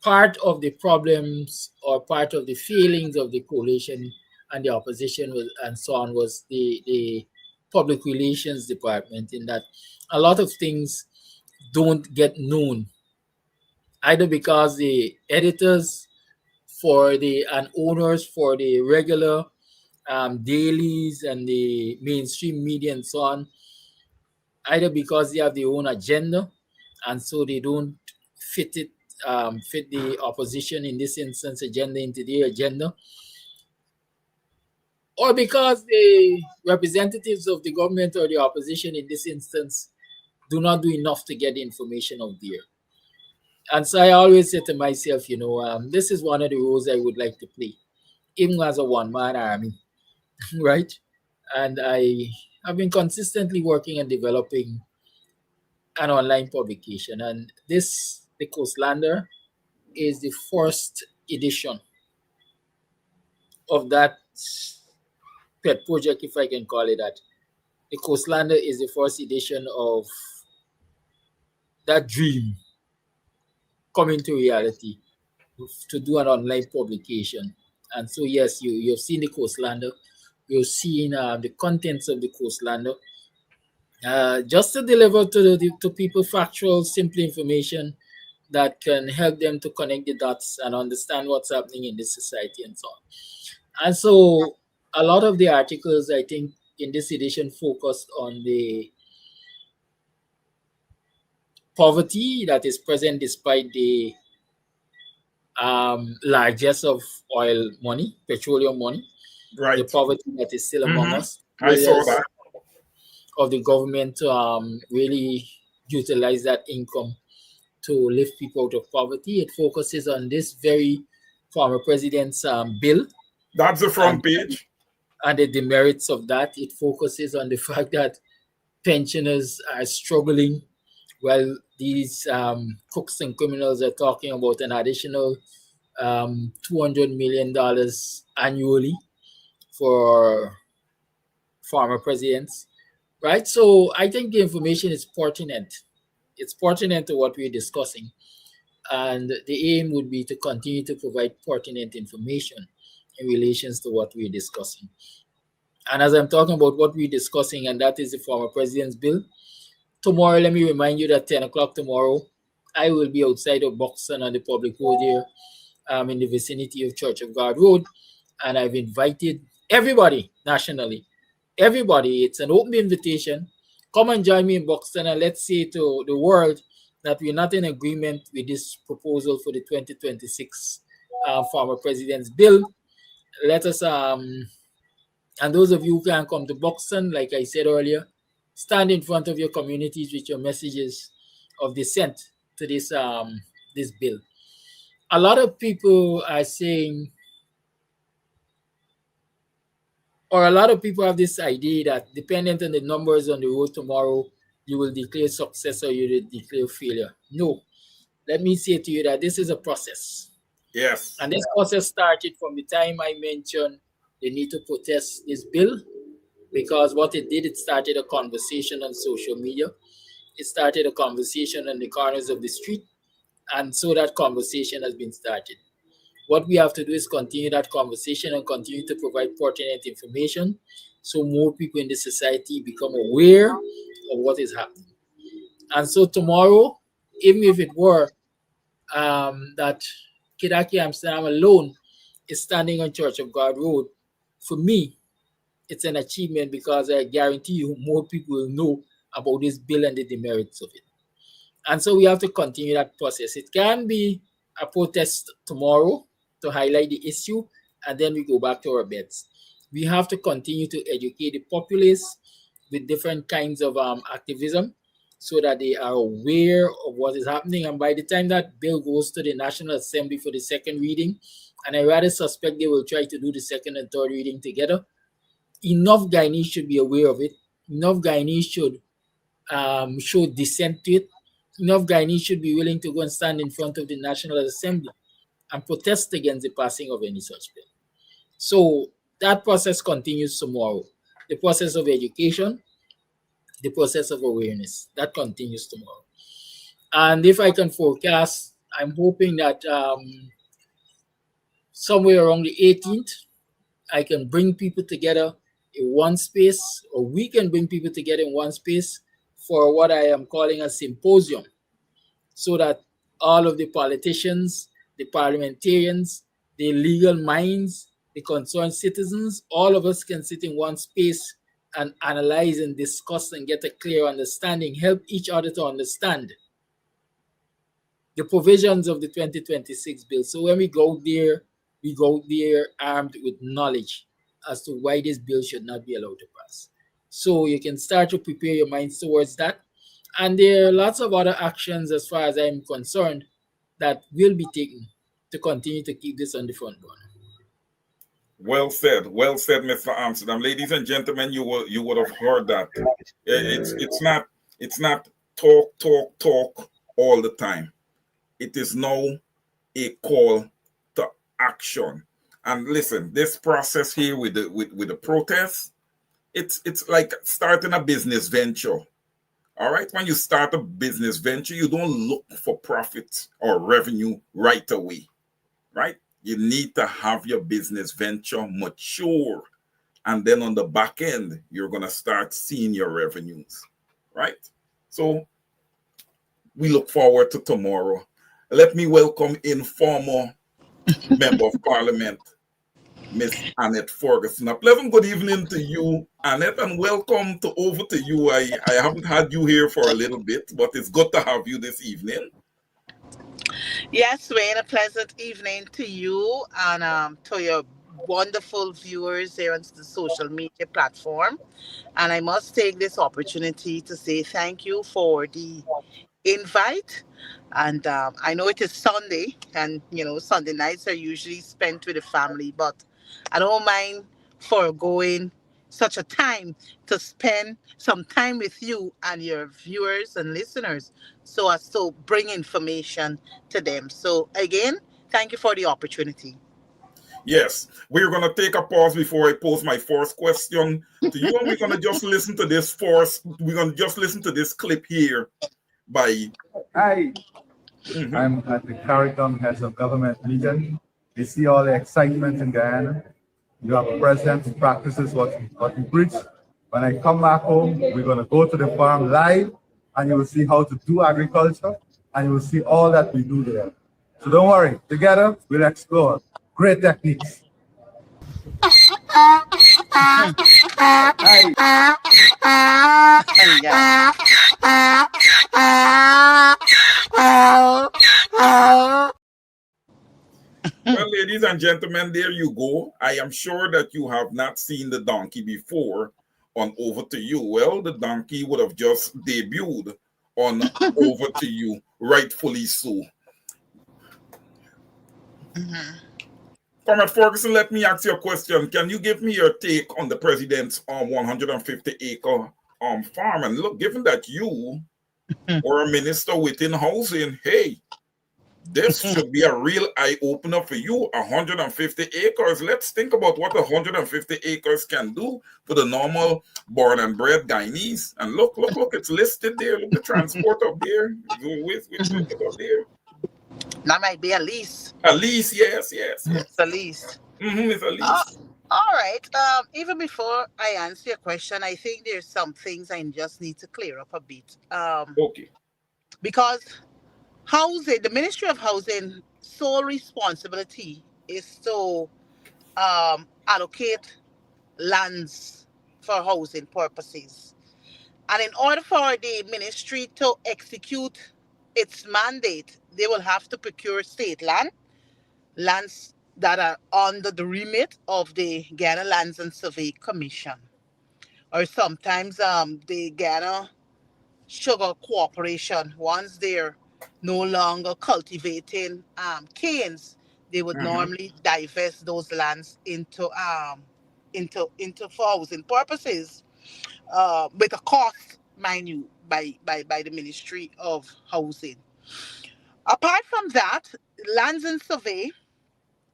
part of the problems or part of the feelings of the coalition and the opposition and so on was the public relations department, in that a lot of things don't get known, either because the editors and owners for the regular dailies and the mainstream media and so on, either because they have their own agenda and so they don't fit the opposition, in this instance, agenda into their agenda, or because the representatives of the government or the opposition, in this instance, do not do enough to get the information out there. And so I always say to myself, this is one of the roles I would like to play, even as a one-man army, right? And I have been consistently working and developing an online publication. And this, The Coastlander, is the first edition of that pet project, if I can call it that. The Coastlander is the first edition of that dream coming to reality, to do an online publication. And so, yes, you've seen The Coastlander. You've seen the contents of The Coastlander. Just to deliver to people factual, simple information that can help them to connect the dots and understand what's happening in this society and so on. And so a lot of the articles, I think, in this edition focused on the poverty that is present despite the largesse of oil money, petroleum money, right? The poverty that is still among us. I saw that. Of the government to really utilize that income to lift people out of poverty. It focuses on this very former president's bill That's the and, front page. and the demerits of that. It focuses on the fact that pensioners are struggling while these crooks and criminals are talking about an additional $200 million annually for former presidents, right? So I think the information is pertinent. It's pertinent to what we're discussing. And the aim would be to continue to provide pertinent information in relations to what we're discussing. And as I'm talking about what we're discussing, and that is the former president's bill, tomorrow, let me remind you that 10 o'clock tomorrow, I will be outside of Buxton on the public road here in the vicinity of Church of God Road. And I've invited everybody nationally. Everybody, it's an open invitation. Come and join me in Buxton and let's say to the world that we're not in agreement with this proposal for the 2026 former president's bill. Let us, and those of you who can come to Buxton, like I said earlier, stand in front of your communities with your messages of dissent to this this bill. A lot of people are saying, or a lot of people have this idea that dependent on the numbers on the road tomorrow, you will declare success or you will declare failure. No. Let me say to you that this is a process. Yes. And this process started from the time I mentioned the need to protest this bill, because what it did, it started a conversation on social media. It started a conversation on the corners of the street. And so that conversation has been started. What we have to do is continue that conversation and continue to provide pertinent information so more people in the society become aware of what is happening. And so tomorrow, even if it were that Kidaki Amsterdam alone is standing on Church of God Road, for me, it's an achievement because I guarantee you more people will know about this bill and the demerits of it. And so we have to continue that process. It can be a protest tomorrow to highlight the issue, and then we go back to our beds. We have to continue to educate the populace with different kinds of activism so that they are aware of what is happening. And by the time that bill goes to the National Assembly for the second reading, and I rather suspect they will try to do the second and third reading together, enough Guyanese should be aware of it. Enough Guyanese should show dissent to it. Enough Guyanese should be willing to go and stand in front of the National Assembly and protest against the passing of any such bill. So that process continues tomorrow. The process of education, the process of awareness, that continues tomorrow. And if I can forecast, I'm hoping that somewhere around the 18th, I can bring people together in one space, or we can bring people together in one space for what I am calling a symposium, so that all of the politicians, the parliamentarians, the legal minds, the concerned citizens, all of us can sit in one space and analyze and discuss and get a clear understanding, help each other to understand the provisions of the 2026 bill. So when we go there armed with knowledge as to why this bill should not be allowed to pass. So you can start to prepare your minds towards that. And there are lots of other actions, as far as I'm concerned, that will be taken to continue to keep this on the front burner. Well said, Mr. Amsterdam. Ladies and gentlemen, you would have heard that. It's not talk all the time. It is now a call to action. And listen, this process here with the protests, it's like starting a business venture. All right, when you start a business venture, you don't look for profit or revenue right away, right? You need to have your business venture mature. And then on the back end, you're going to start seeing your revenues, right? So we look forward to tomorrow. Let me welcome in former Member of Parliament, Miss Annette Ferguson. A pleasant good evening to you, Annette, and welcome over to you. I haven't had you here for a little bit, but it's good to have you this evening. Yes, Wayne, a pleasant evening to you and to your wonderful viewers here on the social media platform. And I must take this opportunity to say thank you for the invite. And I know it is Sunday, and Sunday nights are usually spent with the family, but I don't mind foregoing such a time to spend some time with you and your viewers and listeners so as to bring information to them. So, again, thank you for the opportunity. Yes, we're going to take a pause before I pose my first question to you, and we're going to just listen to this we're going to just listen to this clip here by... Hi, I'm at the CARICOM Heads of Government meeting. You see all the excitement in Guyana. You have a president who practices what he preaches. When I come back home, we're going to go to the farm live, and you will see how to do agriculture, and you will see all that we do there. So don't worry, together we'll explore great techniques. Well, ladies and gentlemen, there you go. I am sure that you have not seen the donkey before on Over to You. Well, the donkey would have just debuted on Over to You, rightfully so. Comrade Ferguson, let me ask you a question. Can you give me your take on the president's 150-acre farm? And look, given that you were a minister within housing, hey, this should be a real eye-opener for you. 150 acres. Let's think about what 150 acres can do for the normal born and bred Guyanese. And look, it's listed there. Look, the transport up there. With up there. That might be a lease. A lease, yes. It's a lease. It's a lease. All right. Even before I answer your question, I think there's some things I just need to clear up a bit. Okay. Because housing, the Ministry of Housing, sole responsibility is to allocate lands for housing purposes. And in order for the ministry to execute its mandate, they will have to procure state lands that are under the remit of the Ghana Lands and Survey Commission, or sometimes the Ghana Sugar Corporation. Once they're no longer cultivating canes, they would normally divest those lands into for housing purposes, with a cost, mind you, by the Ministry of Housing. Apart from that, Lands and Survey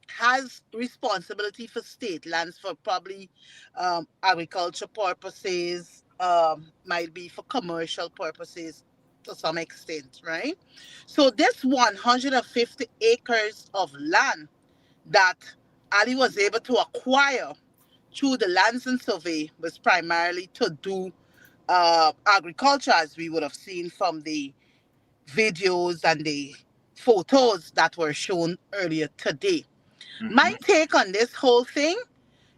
has responsibility for state lands for probably agriculture purposes, might be for commercial purposes to some extent, right? So this 150 acres of land that Ali was able to acquire through the Lands and Survey was primarily to do agriculture, as we would have seen from the videos and the photos that were shown earlier today. My take on this whole thing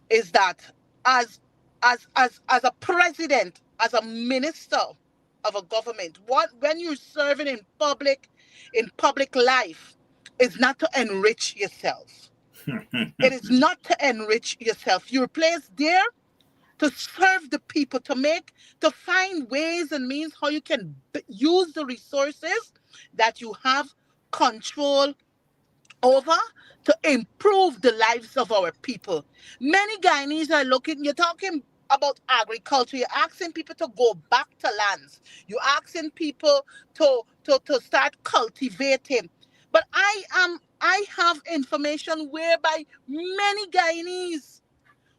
is that as a president, as a minister of a government, when you're serving in public life, is not to enrich yourself. It is not to enrich yourself. You're placed there to serve the people, to find ways and means how you can use the resources that you have control over to improve the lives of our people. Many Guyanese are you're talking about agriculture, you're asking people to go back to lands, you're asking people to start cultivating. But I have information whereby many Guyanese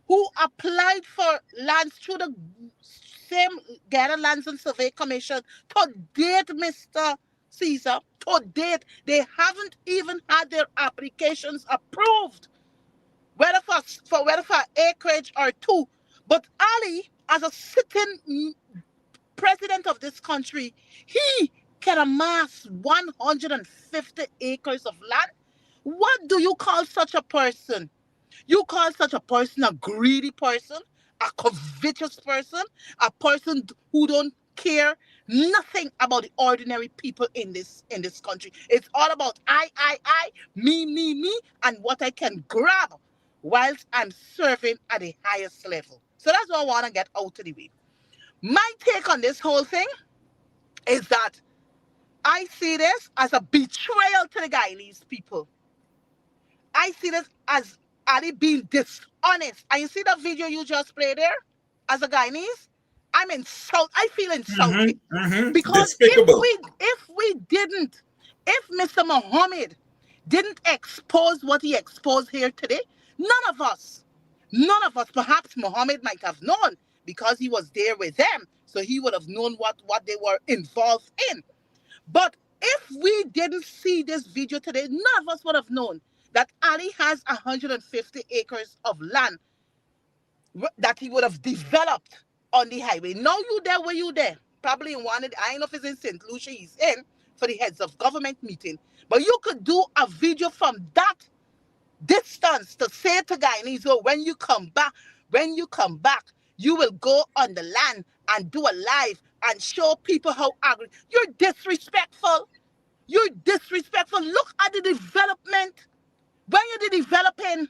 who applied for lands through the same Ghana Lands and Survey Commission, to date, Mr. Caesar, to date, they haven't even had their applications approved, whether for acreage or two. But Ali, as a sitting president of this country, he can amass 150 acres of land. What do you call such a person? You call such a person a greedy person, a covetous person, a person who don't care nothing about the ordinary people in this country. It's all about I, me, and what I can grab whilst I'm serving at the highest level. So that's what I want to get out of the way. My take on this whole thing is that I see this as a betrayal to the Guyanese people. I see this as Ali being dishonest. And you see that video you just played there as a Guyanese? I feel insulted. Because Despicable. if Mr. Muhammad didn't expose what he exposed here today, none of us, perhaps Muhammad might have known because he was there with them. So he would have known what they were involved in. But if we didn't see this video today, none of us would have known that Ali has 150 acres of land that he would have developed on the highway. Now you there, where you there? Probably in one of the, I don't know if it's in St. Lucia he's in for the heads of government meeting. But you could do a video from that distance to say to Guyanese, oh, when you come back, you will go on the land and do a live and show people how angry. You're disrespectful. Look at the development. When you're developing,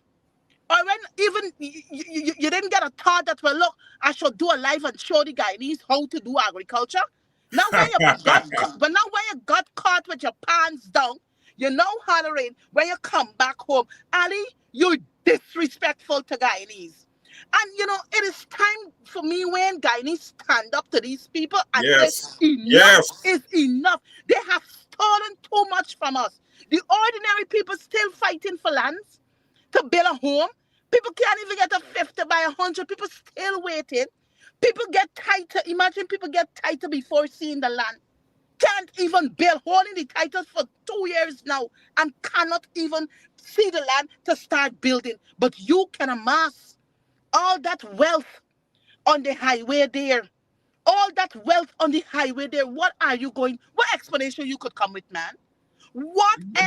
or when even you didn't get a thought that, well, look, I should do a live and show the Guyanese how to do agriculture. Now when you got caught with your pants down, you know hollering when you come back home. Ali, you're disrespectful to Guyanese. And, it is time for me when Guyanese stand up to these people and say, enough is enough. They have stolen too much from us. The ordinary people still fighting for lands to build a home. People can't even get a 50 by 100. People still waiting. People get tighter. Imagine people get tighter before seeing the land. Can't even build, holding the titles for 2 years now and cannot even see the land to start building. But you can amass all that wealth on the highway there. What explanation you could come with, man?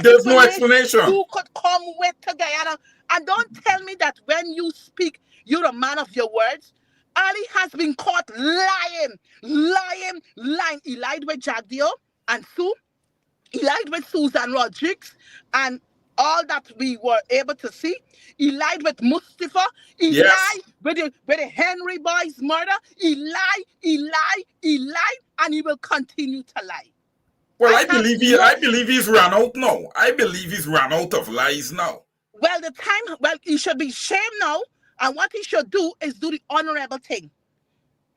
There's no explanation. You could come with to Guyana. And don't tell me that when you speak, you're a man of your words. Ali has been caught lying. He lied with Jagdio and Sue. He lied with Susan Rodriguez and all that we were able to see. He lied with Mustafa. He lied with the Henry boys murder. He lied, and he will continue to lie. Well, I believe he's run out now. I believe he's run out of lies now. Well, he should be shamed now. And what he should do is do the honorable thing.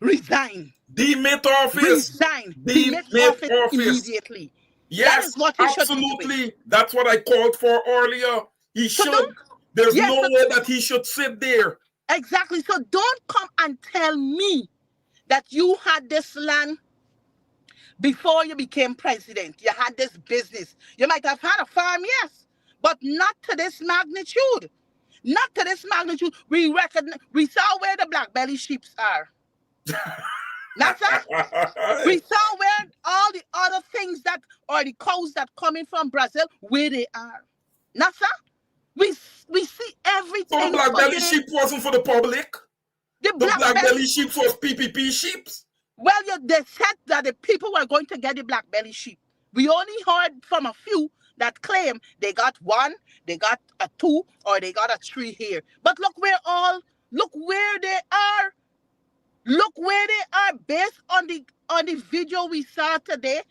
Resign. Demit office. Demit office immediately. Yes, that is what he absolutely. Should do. That's what I called for earlier. He should. There's no way that he should sit there. Exactly. So don't come and tell me that you had this land before you became president. You had this business. You might have had a farm, yes, but not to this magnitude. Not to this magnitude. We saw where the black belly sheep are. That's that. We saw where all the other things that are the cows that coming from Brazil, where they are. That's that. We see everything. So the black belly sheep wasn't for the public. The black belly sheep was PPP sheep. Well, they said that the people were going to get the black belly sheep. We only heard from a few that claim they got one, they got a 2, or they got a 3 here. But look where they are. Look where they are based on the video we saw today.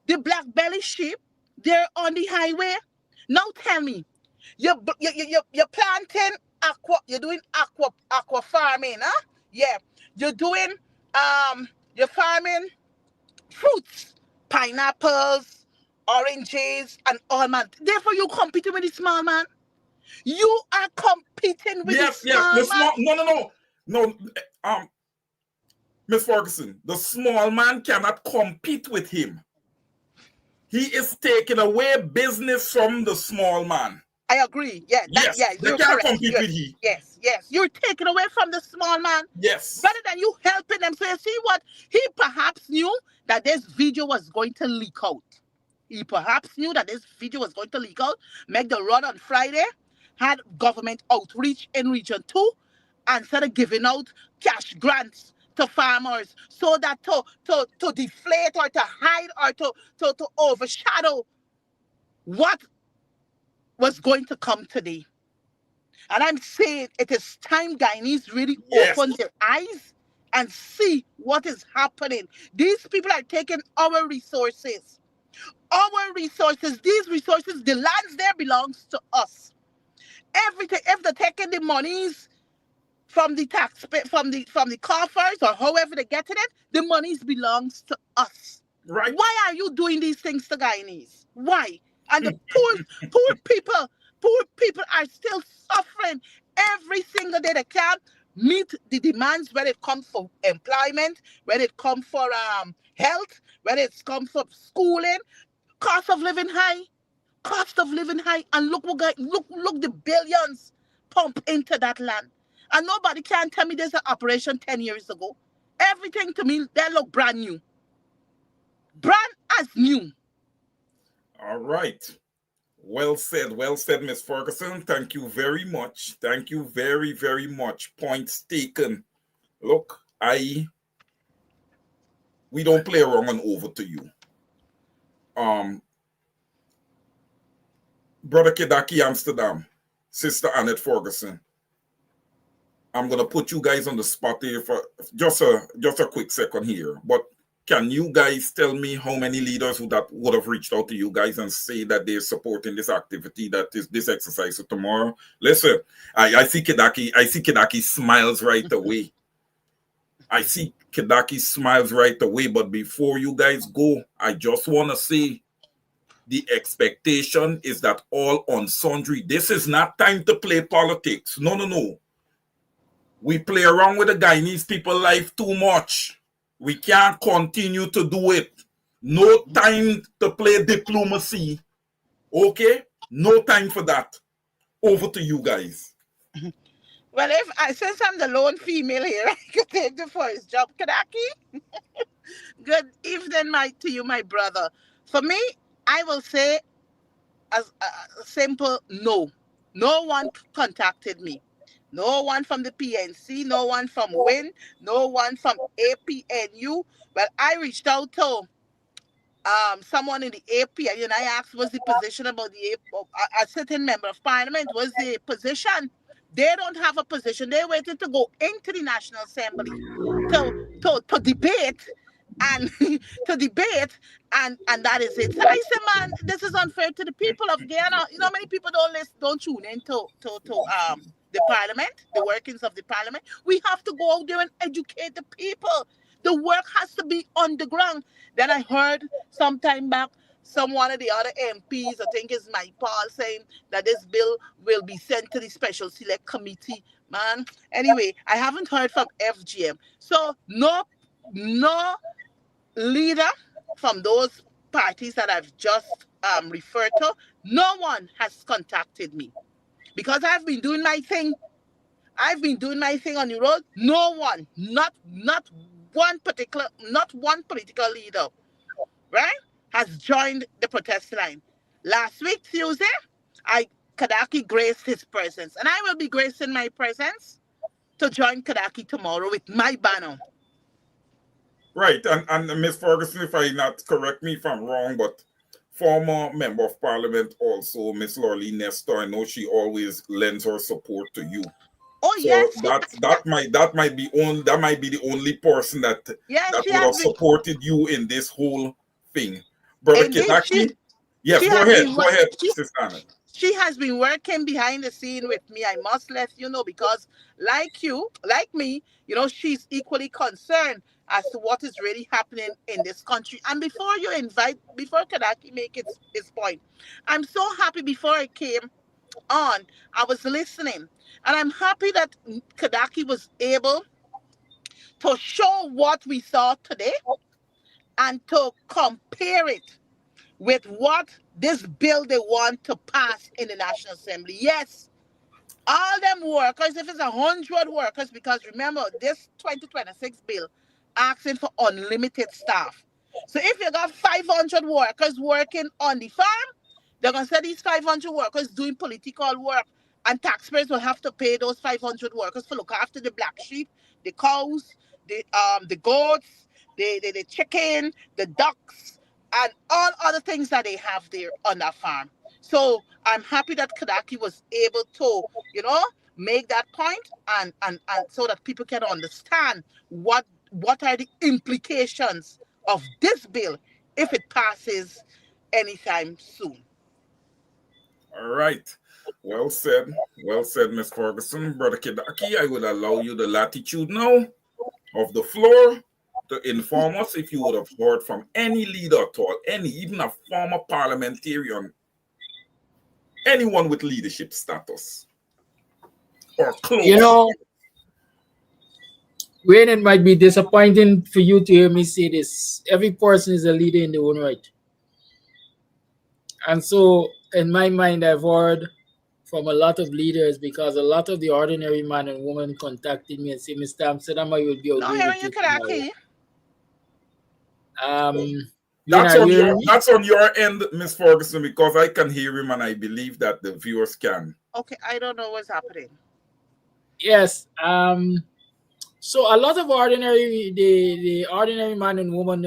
The black belly sheep, they're on the highway. Now tell me, you're planting you're doing aqua farming, huh? Yeah. You're doing you're farming fruits, pineapples, oranges, and all, man. Therefore, you're competing with the small man. You are competing with the small man. No. Miss Ferguson, the small man cannot compete with him. He is taking away business from the small man. I agree. Yeah, they can't compete with him. Yes. You're taking away from the small man. Yes. Rather than you helping them. So you see what? He perhaps knew that this video was going to leak out. Make the run on Friday, had government outreach in Region 2, and started giving out cash grants to farmers so that to deflate or to hide or to overshadow what was going to come today. And I'm saying it is time Guyanese really open their eyes and see what is happening. These people are taking our resources. Our resources, these resources, the lands there belongs to us. Everything, if they're taking the monies from the from the coffers or however they're getting it, the monies belongs to us. Right. Why are you doing these things to Guyanese? Why? And the poor people are still suffering every single day. They can't meet the demands when it comes for employment, when it comes for health, when it comes for schooling. Cost of living high, and look the billions pump into that land, and nobody can tell me there's an operation 10 years ago. Everything to me they look brand new, brand as new. All right. Well said, Miss Ferguson. Thank you very much. Thank you very, very much. Points taken. Look, we don't play around, and over to you. Brother Kedaki Amsterdam, Sister Annette Ferguson. I'm gonna put you guys on the spot here for just a quick second here. But can you guys tell me how many leaders would have reached out to you guys and say that they're supporting this activity, that is this exercise of tomorrow? Listen, I see Kedaki smiles right away. But before you guys go, I just want to say the expectation is that all on sundry. This is not time to play politics. No. We play around with the Guyanese people life too much. We can't continue to do it. No time to play diplomacy. Okay? No time for that. Over to you guys. Well, since I'm the lone female here, I could take the first job. Kedaki? Good evening, to you, my brother. For me, I will say as a simple no. No one contacted me. No one from the PNC, no one from WIN, no one from APNU. Well, I reached out to someone in the APNU and I asked what's the position about a certain member of parliament. What's the position? They don't have a position. They waited to go into the National Assembly to debate and and that is it. So I said, man, this is unfair to the people of Guyana. You know, many people don't tune in to the parliament, the workings of the parliament. We have to go out there and educate the people. The work has to be on the ground. Then I heard some time back, one of the other MPs, I think it's Mike Paul, saying that this bill will be sent to the Special Select Committee. Man, anyway, I haven't heard from FGM. So no leader from those parties that I've just referred to, no one has contacted me. Because I've been doing my thing. I've been doing my thing on the road. No one, not one political leader, right, has joined the protest line. Last week, Tuesday, Kedaki graced his presence. And I will be gracing my presence to join Kedaki tomorrow with my banner. Right. And Ms. Ferguson, if I not correct me if I'm wrong, but former member of parliament also, Miss Lorlee Nestor, I know she always lends her support to you. Oh, so yes. That might be the only person that would have supported you in this whole thing. Brother Kedaki, yes, go ahead, Sister Anna. She has been working behind the scene with me. I must let you know, because like me, you know, she's equally concerned as to what is really happening in this country. And before Kedaki make his point, I'm so happy. Before I came on, I was listening, and I'm happy that Kedaki was able to show what we saw today and to compare it with what this bill they want to pass in the National Assembly. Yes, all them workers, if it's 100 workers, because remember, this 2026 bill asking for unlimited staff. So if you got 500 workers working on the farm, they're going to say these 500 workers doing political work, and taxpayers will have to pay those 500 workers to look after the black sheep, the cows, the goats, the chicken, the ducks, and all other things that they have there on that farm. So I'm happy that Kedaki was able to, you know, make that point and so that people can understand what are the implications of this bill if it passes anytime soon. All right. Well said. Well said, Miss Ferguson. Brother Kidaki, I will allow you the latitude now of the floor to inform us if you would have heard from any leader at all, even a former parliamentarian, anyone with leadership status or close. You know, Wayne, it might be disappointing for you to hear me say this. Every person is a leader in their own right. And so, in my mind, I've heard from a lot of leaders because a lot of the ordinary man and woman contacted me and said, Mr. Amsterdam, I will be out there with you tomorrow. That's on your end, Miss Ferguson, because I can hear him and I believe that the viewers can. Okay, I don't know what's happening. Yes. So a lot of the ordinary man and woman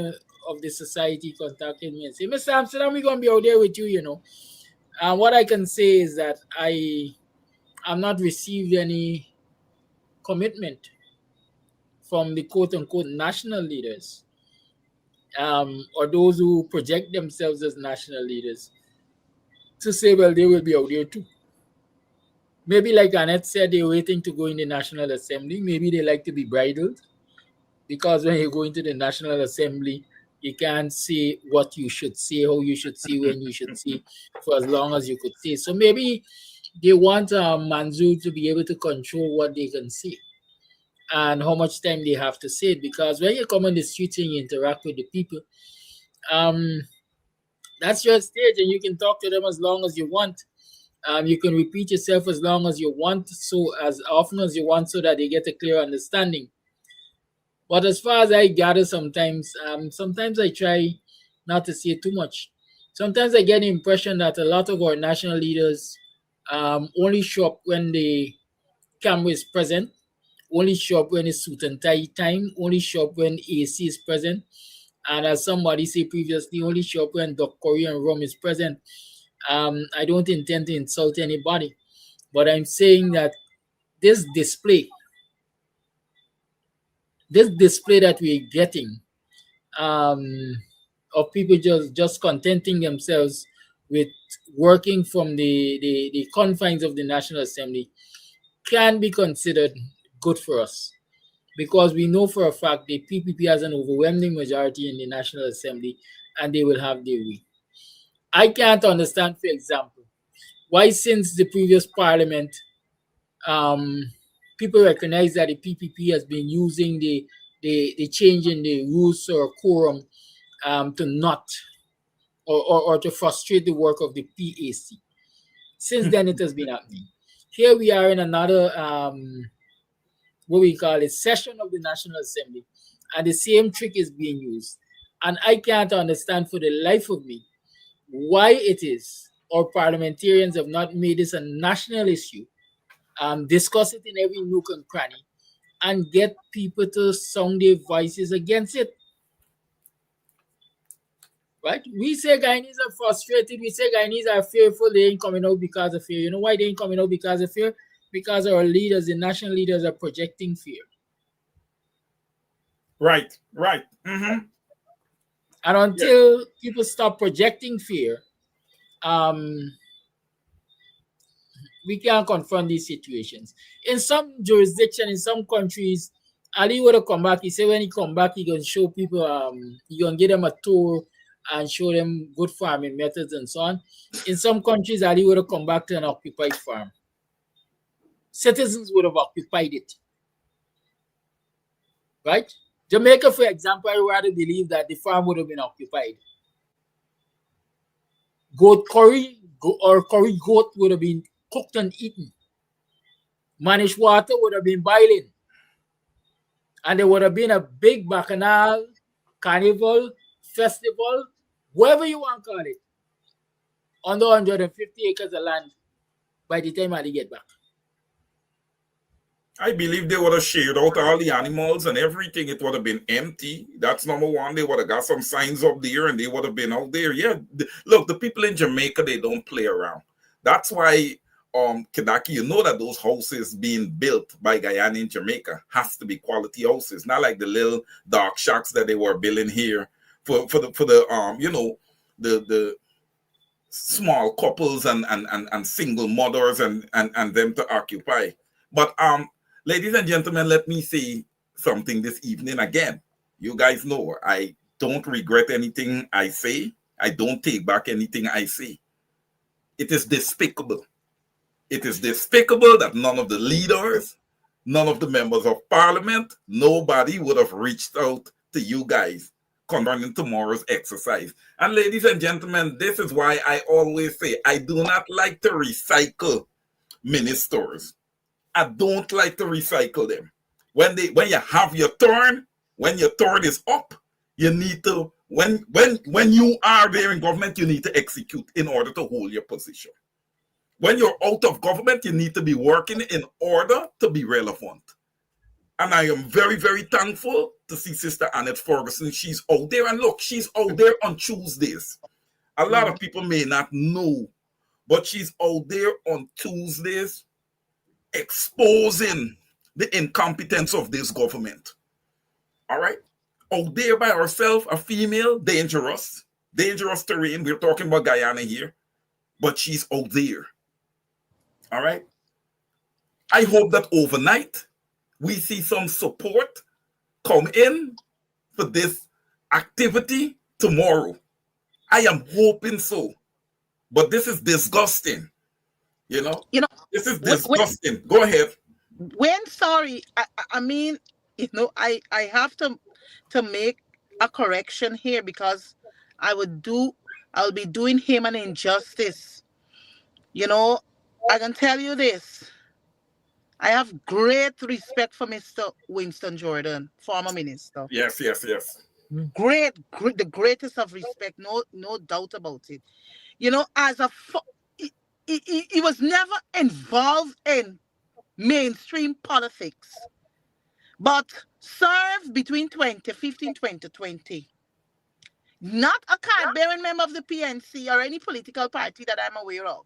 of the society contacted me and said, Mr. Amsterdam, we're going to be out there with you, you know. And what I can say is that I have not received any commitment from the quote-unquote national leaders or those who project themselves as national leaders to say, well, they will be out there too. Maybe like Annette said, they're waiting to go in the National Assembly. Maybe they like to be bridled because when you go into the National Assembly, you can't say what you should say, how you should say, when you should say, for as long as you could say. So maybe they want Manzur to be able to control what they can say and how much time they have to say it. Because when you come on the streets and you interact with the people, that's your stage and you can talk to them as long as you want. You can repeat yourself as long as you want, so as often as you want, so that they get a clear understanding. But as far as I gather, sometimes I try not to say too much. Sometimes I get the impression that a lot of our national leaders only show up when the camera is present, only show up when it's suit and tie time, only show up when AC is present, and as somebody said previously, only show up when Doc Corey and Rum is present. I don't intend to insult anybody, but I'm saying that this display that we're getting of people just contenting themselves with working from the confines of the National Assembly can be considered good for us, because we know for a fact the PPP has an overwhelming majority in the National Assembly and they will have their way. I can't understand, for example, why since the previous parliament, people recognize that the PPP has been using the change in the rules or quorum to not or to frustrate the work of the PAC. Since then, it has been happening. Here we are in another, what we call a session of the National Assembly, and the same trick is being used. And I can't understand for the life of me why it is our parliamentarians have not made this a national issue, discuss it in every nook and cranny, and get people to sound their voices against it. Right? We say Guyanese are frustrated. We say Guyanese are fearful. They ain't coming out because of fear. You know why they ain't coming out because of fear? Because our leaders, the national leaders, are projecting fear. Right. Mm-hmm. And until people stop projecting fear, we can't confront these situations. In some jurisdictions, in some countries, Ali would have come back. He said when he come back, he gonna show people, he gonna give them a tour and show them good farming methods and so on. In some countries, Ali would have come back to an occupied farm. Citizens would have occupied it. Right? Jamaica, for example, I rather believe that the farm would have been occupied. Curry goat would have been cooked and eaten. Managed water would have been boiling. And there would have been a big bacchanal, carnival, festival, whatever you want to call it, under 150 acres of land by the time I get back. I believe they would have shared out all the animals and everything. It would have been empty. That's number one. They would have got some signs up there and they would have been out there. Yeah. Look, the people in Jamaica, they don't play around. That's why, Kidaki, you know that those houses being built by Guyana in Jamaica has to be quality houses, not like the little dark shacks that they were building here for the small couples and single mothers and them to occupy. But ladies and gentlemen, let me say something this evening again. You guys know I don't regret anything I say. I don't take back anything I say. It is despicable. It is despicable that none of the leaders, none of the members of parliament, nobody would have reached out to you guys concerning tomorrow's exercise. And ladies and gentlemen, this is why I always say I do not like to recycle ministers. I don't like to recycle them. When you have your turn, when your turn is up, you need to, when you are there in government, you need to execute in order to hold your position. When you're out of government, you need to be working in order to be relevant. And I am very, very thankful to see Sister Annette Ferguson. She's out there. And look, she's out there on Tuesdays. A lot of people may not know, but she's out there on Tuesdays exposing the incompetence of this government. All right? Out there by herself, a female, dangerous terrain. We're talking about Guyana here, but she's out there. All right? I hope that overnight we see some support come in for this activity tomorrow. I am hoping so. But this is disgusting. You know, this is disgusting. Go ahead. I mean, I have to make a correction here because I'll be doing him an injustice. I can tell you this. I have great respect for Mr. Winston Jordan, former minister. Yes. The greatest of respect, no doubt about it. He was never involved in mainstream politics, but served between 2015 2020. Not a card-bearing member of the PNC or any political party that I'm aware of.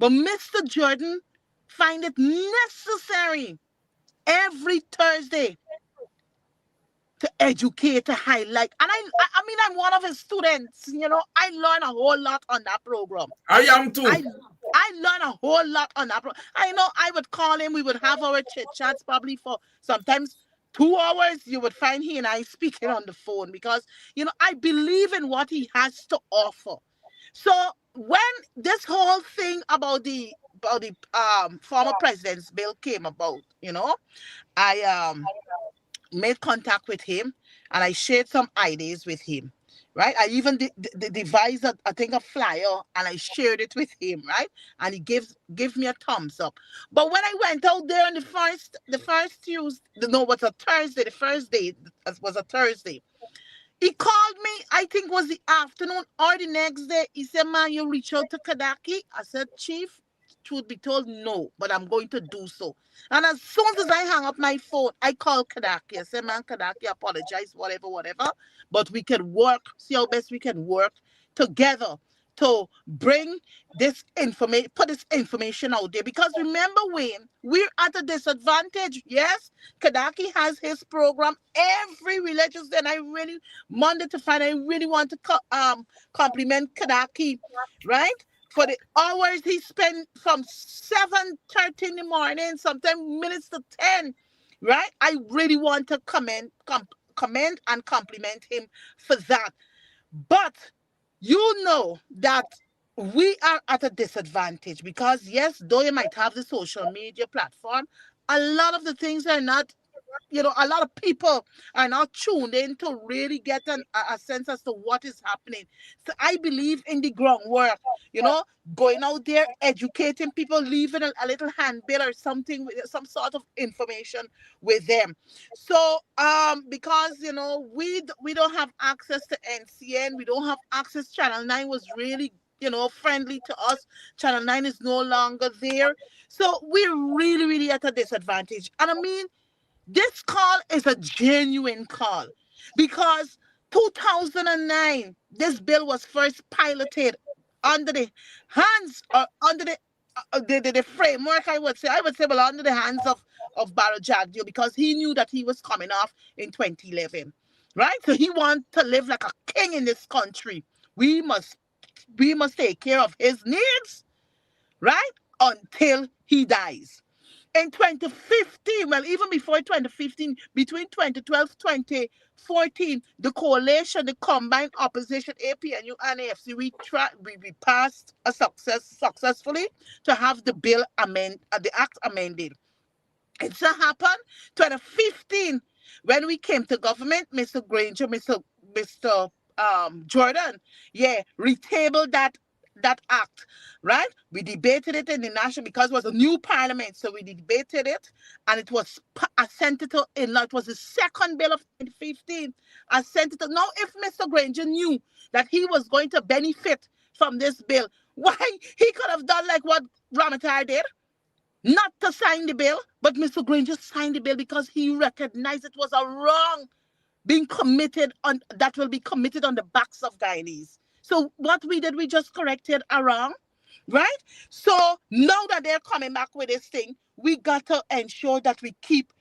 But Mr. Jordan find it necessary every Thursday to educate, to highlight. And I mean, I'm one of his students. I learn a whole lot on that program. I am too. I learn a whole lot on that program. I know I would call him. We would have our chit-chats probably for sometimes 2 hours. You would find he and I speaking on the phone because, I believe in what he has to offer. So when this whole thing about the former president's bill came about, I made contact with him and I shared some ideas with him, right? I even devised a flyer and I shared it with him, right? And he gave me a thumbs up. But when I went out there on the first Tuesday, no, it was a Thursday, the first day was a Thursday. He called me, I think it was the afternoon or the next day. He said, man, you reach out to Kadaki? I said, Chief, truth be told, no, but I'm going to do so. And as soon as I hang up my phone, I called Kadaki. I said, man, Kadaki, apologize, whatever. But we can work, see how best we can work together to bring this information, put this information out there. Because remember, Wayne, we're at a disadvantage. Yes, Kadaki has his program every religious day. And Monday to Friday, I really want to compliment Kadaki, right? For the hours he spent from 7:30 in the morning, sometimes minutes to 10, right? I really want to commend and compliment him for that. But that we are at a disadvantage because, yes, though you might have the social media platform, a lot of the things are not, a lot of people are not tuned in to really get a sense as to what is happening. So I believe in the groundwork, going out there, educating people, leaving a little handbill or something, with some sort of information with them. So, because, we don't have access to NCN, we don't have access. Channel 9 was really, friendly to us. Channel 9 is no longer there. So we're really, really at a disadvantage. And I mean, this call is a genuine call because 2009, this bill was first piloted under the hands or under the framework, I would say, well, under the hands of Barrow Jagdeo, because he knew that he was coming off in 2011, right? So he wanted to live like a king in this country. We must we must take care of his needs, right? Until he dies. In 2015, well, even before 2015, between 2012 2014, the coalition, the combined opposition, APNU and AFC, we passed successfully to have the bill the act amended. It so happened 2015 when we came to government, Mr. Granger, Mr. Jordan, yeah, retabled that act, right? We debated it in the national because it was a new parliament, so we debated it, and it was assented to in law. It was the second bill of 2015 assented to. Now, if Mr. Granger knew that he was going to benefit from this bill, why he could have done like what Ramatar did? Not to sign the bill, but Mr. Granger signed the bill because he recognized it was a wrong being committed on that will be committed on the backs of Guyanese. So what we did, we just corrected a wrong, right? So now that they're coming back with this thing, we got to ensure that we keep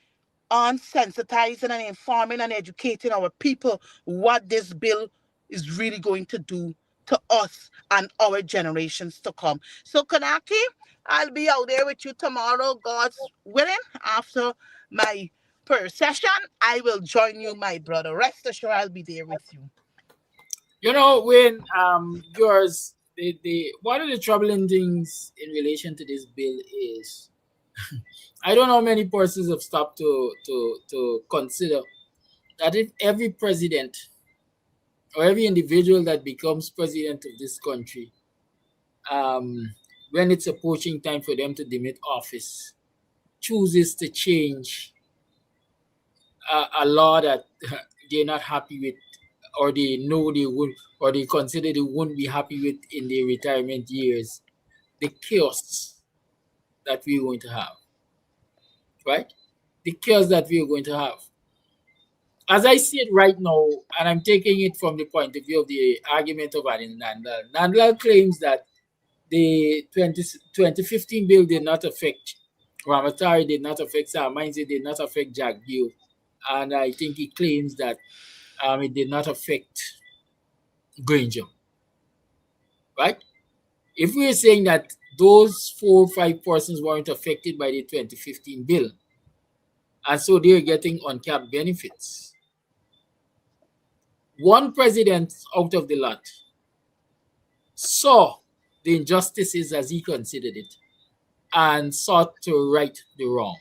on sensitizing and informing and educating our people what this bill is really going to do to us and our generations to come. So Kanaki, I'll be out there with you tomorrow, God's willing. After my per session, I will join you, my brother. Rest assured, I'll be there with you. You know, when yours, the one of the troubling things in relation to this bill is, I don't know how many persons have stopped to consider that if every president or every individual that becomes president of this country, when it's approaching time for them to demit office, chooses to change a law that they're not happy with, or they know they would, or they consider they won't be happy with in their retirement years, the chaos that we're going to have, right? The chaos that we're going to have. As I see it right now, and I'm taking it from the point of view of the argument of Adin Nandlall, Nandlall claims that the 2015 bill did not affect Ramatari, did not affect Sam Mainz, it did not affect Jack Bill. And I think he claims that it did not affect Granger, right? If we're saying that those 4 or 5 persons weren't affected by the 2015 bill, and so they're getting uncapped benefits, one president out of the lot saw the injustices as he considered it and sought to right the wrong.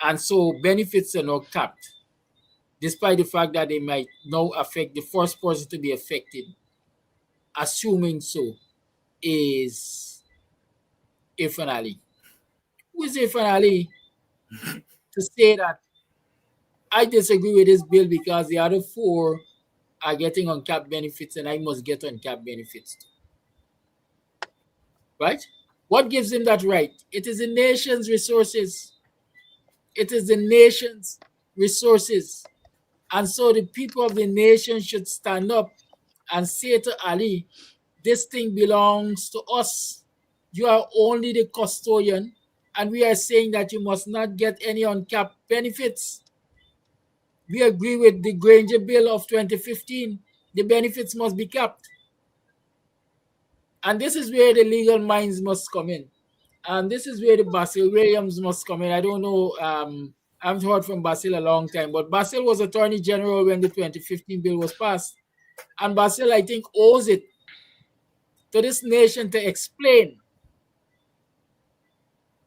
And so benefits are now capped, despite the fact that they might now affect the first person to be affected, assuming so, is Irfaan Ali. Who is Irfaan Ali to say that I disagree with this bill because the other 4 are getting uncapped benefits and I must get uncapped benefits too? Right? What gives him that right? It is the nation's resources. It is the nation's resources. And so the people of the nation should stand up and say to Ali, this thing belongs to us. You are only the custodian, and we are saying that you must not get any uncapped benefits. We agree with the Granger bill of 2015. The benefits must be capped. And this is where the legal minds must come in. And this is where the Basil Williams must come in. I don't know, I haven't heard from Basil a long time, but Basil was Attorney General when the 2015 bill was passed. And Basil, I think, owes it to this nation to explain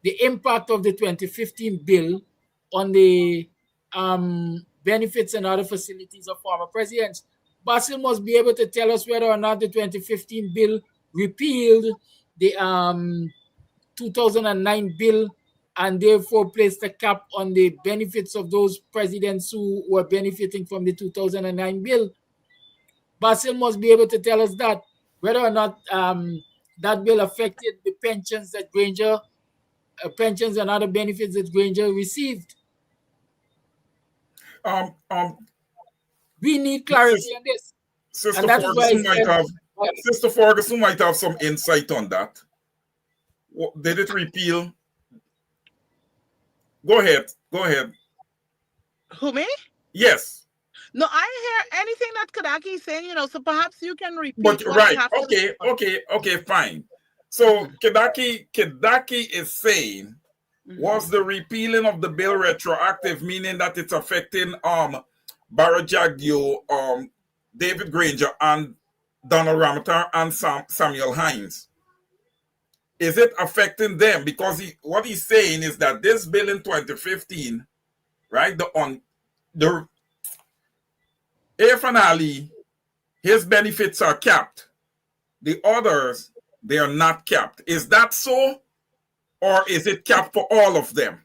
the impact of the 2015 bill on the benefits and other facilities of former presidents. Basil must be able to tell us whether or not the 2015 bill repealed the 2009 bill and therefore placed a cap on the benefits of those presidents who were benefiting from the 2009 bill. Basil must be able to tell us that, whether or not that bill affected the pensions that Granger, pensions and other benefits that Granger received. We need clarity on this. Sister Ferguson might have some insight on that. Did it repeal? Go ahead. Who, me? Yes. No, I hear anything that Kadaki is saying, so perhaps you can repeat But what right, you have to say. okay, fine. So Kedaki is saying, was the repealing of the bill retroactive, meaning that it's affecting Barajagio, David Granger, and Donald Ramatar and Samuel Hines? Is it affecting them? Because what he's saying is that this bill in 2015, right, the Irfan Ali, his benefits are capped. The others, they are not capped. Is that so? Or is it capped for all of them?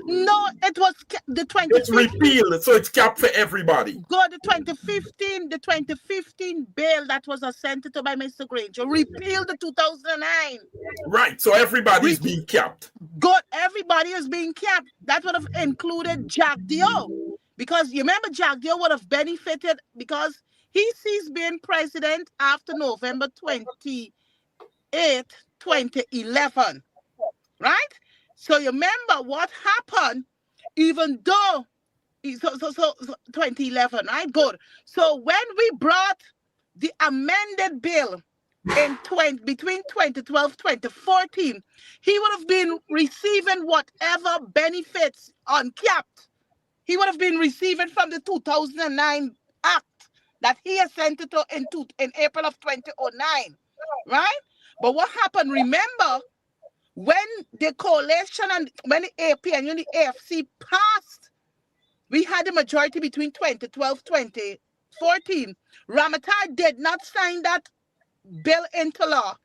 No, it was the 2015. It's repealed, so it's capped for everybody. The 2015 bill that was assented to by Mr. Granger repealed the 2009. Right, so everybody's being capped. Good, everybody is being capped. That would have included Jack Dio. Because you remember Jack Dio would have benefited because he ceased being president after November 28, 2011. Right? So you remember what happened, even though, so 2011, right? Good. So when we brought the amended bill in between 2012 2014, he would have been receiving whatever benefits uncapped. He would have been receiving from the 2009 Act that he assented to in April of 2009, right? But what happened, remember, when the coalition and when the AP and the AFC passed, we had a majority between 2012 2014. Ramatar did not sign that bill into law,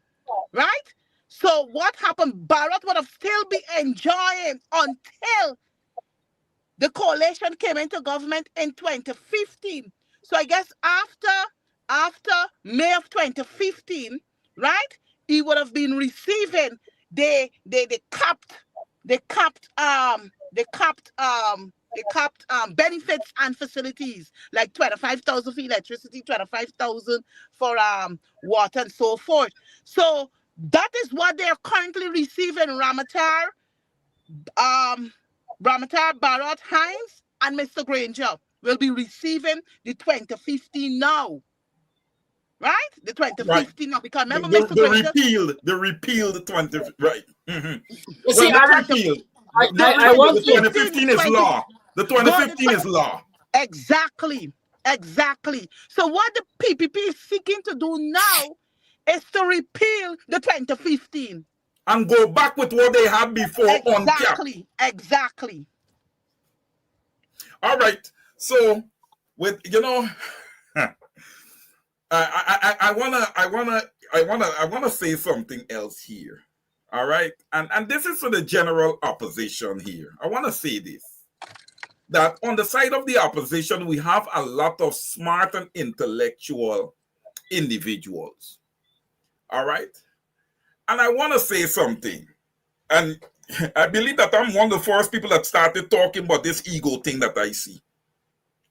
right? So what happened? Barrett would have still been enjoying until the coalition came into government in 2015. So I guess after May of 2015, right, he would have been receiving the capped benefits and facilities, like 25,000 for electricity, 25,000 for water and so forth. So that is what they are currently receiving. Ramatar, Barrett, Hines, and Mr. Granger will be receiving the 2015 now. Right? The 2015 now. Because remember, Mr. Granger, the repealed 20, right. Mm-hmm. You see, the 2015 is law. The 2015 is law. Exactly. So what the PPP is seeking to do now is to repeal the 2015. And go back with what they had before on cap. Exactly. All right. So with I wanna say something else here. All right. And this is for the general opposition here. I want to say this. That on the side of the opposition, we have a lot of smart and intellectual individuals. All right. And I want to say something. And I believe that I'm one of the first people that started talking about this ego thing that I see.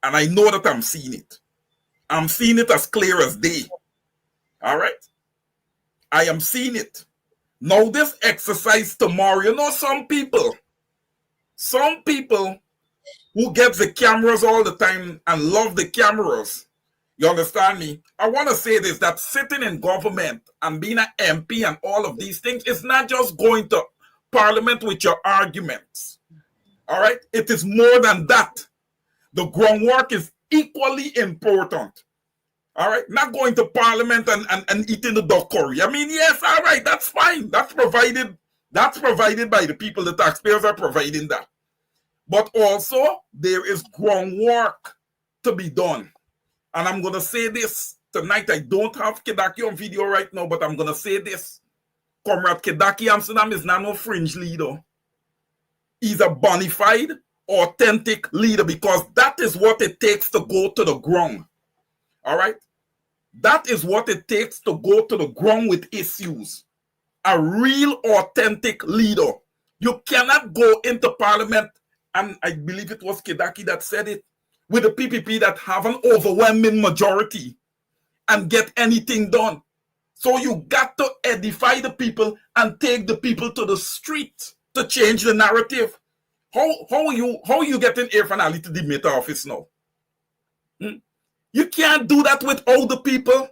And I know that I'm seeing it. I'm seeing it as clear as day. All right. I am seeing it. Now this exercise tomorrow, some people who get the cameras all the time and love the cameras, you understand me? I want to say this, that sitting in government and being an MP and all of these things is not just going to parliament with your arguments. All right? It is more than that. The groundwork is equally important. All right? Not going to parliament and eating the duck curry. I mean, yes, all right, that's fine. That's provided by the people. The taxpayers are providing that. But also, there is groundwork to be done. And I'm going to say this tonight. I don't have Kedaki on video right now, but I'm going to say this. Comrade Kedaki Amsterdam is not no fringe leader. He's a bona fide, authentic leader, because that is what it takes to go to the ground. All right? That is what it takes to go to the ground with issues. A real, authentic leader. You cannot go into parliament, and I believe it was Kedaki that said it, with the PPP that have an overwhelming majority and get anything done. So you got to edify the people and take the people to the street to change the narrative. How are you getting Irfan Ali to demit office now? You can't do that without the people.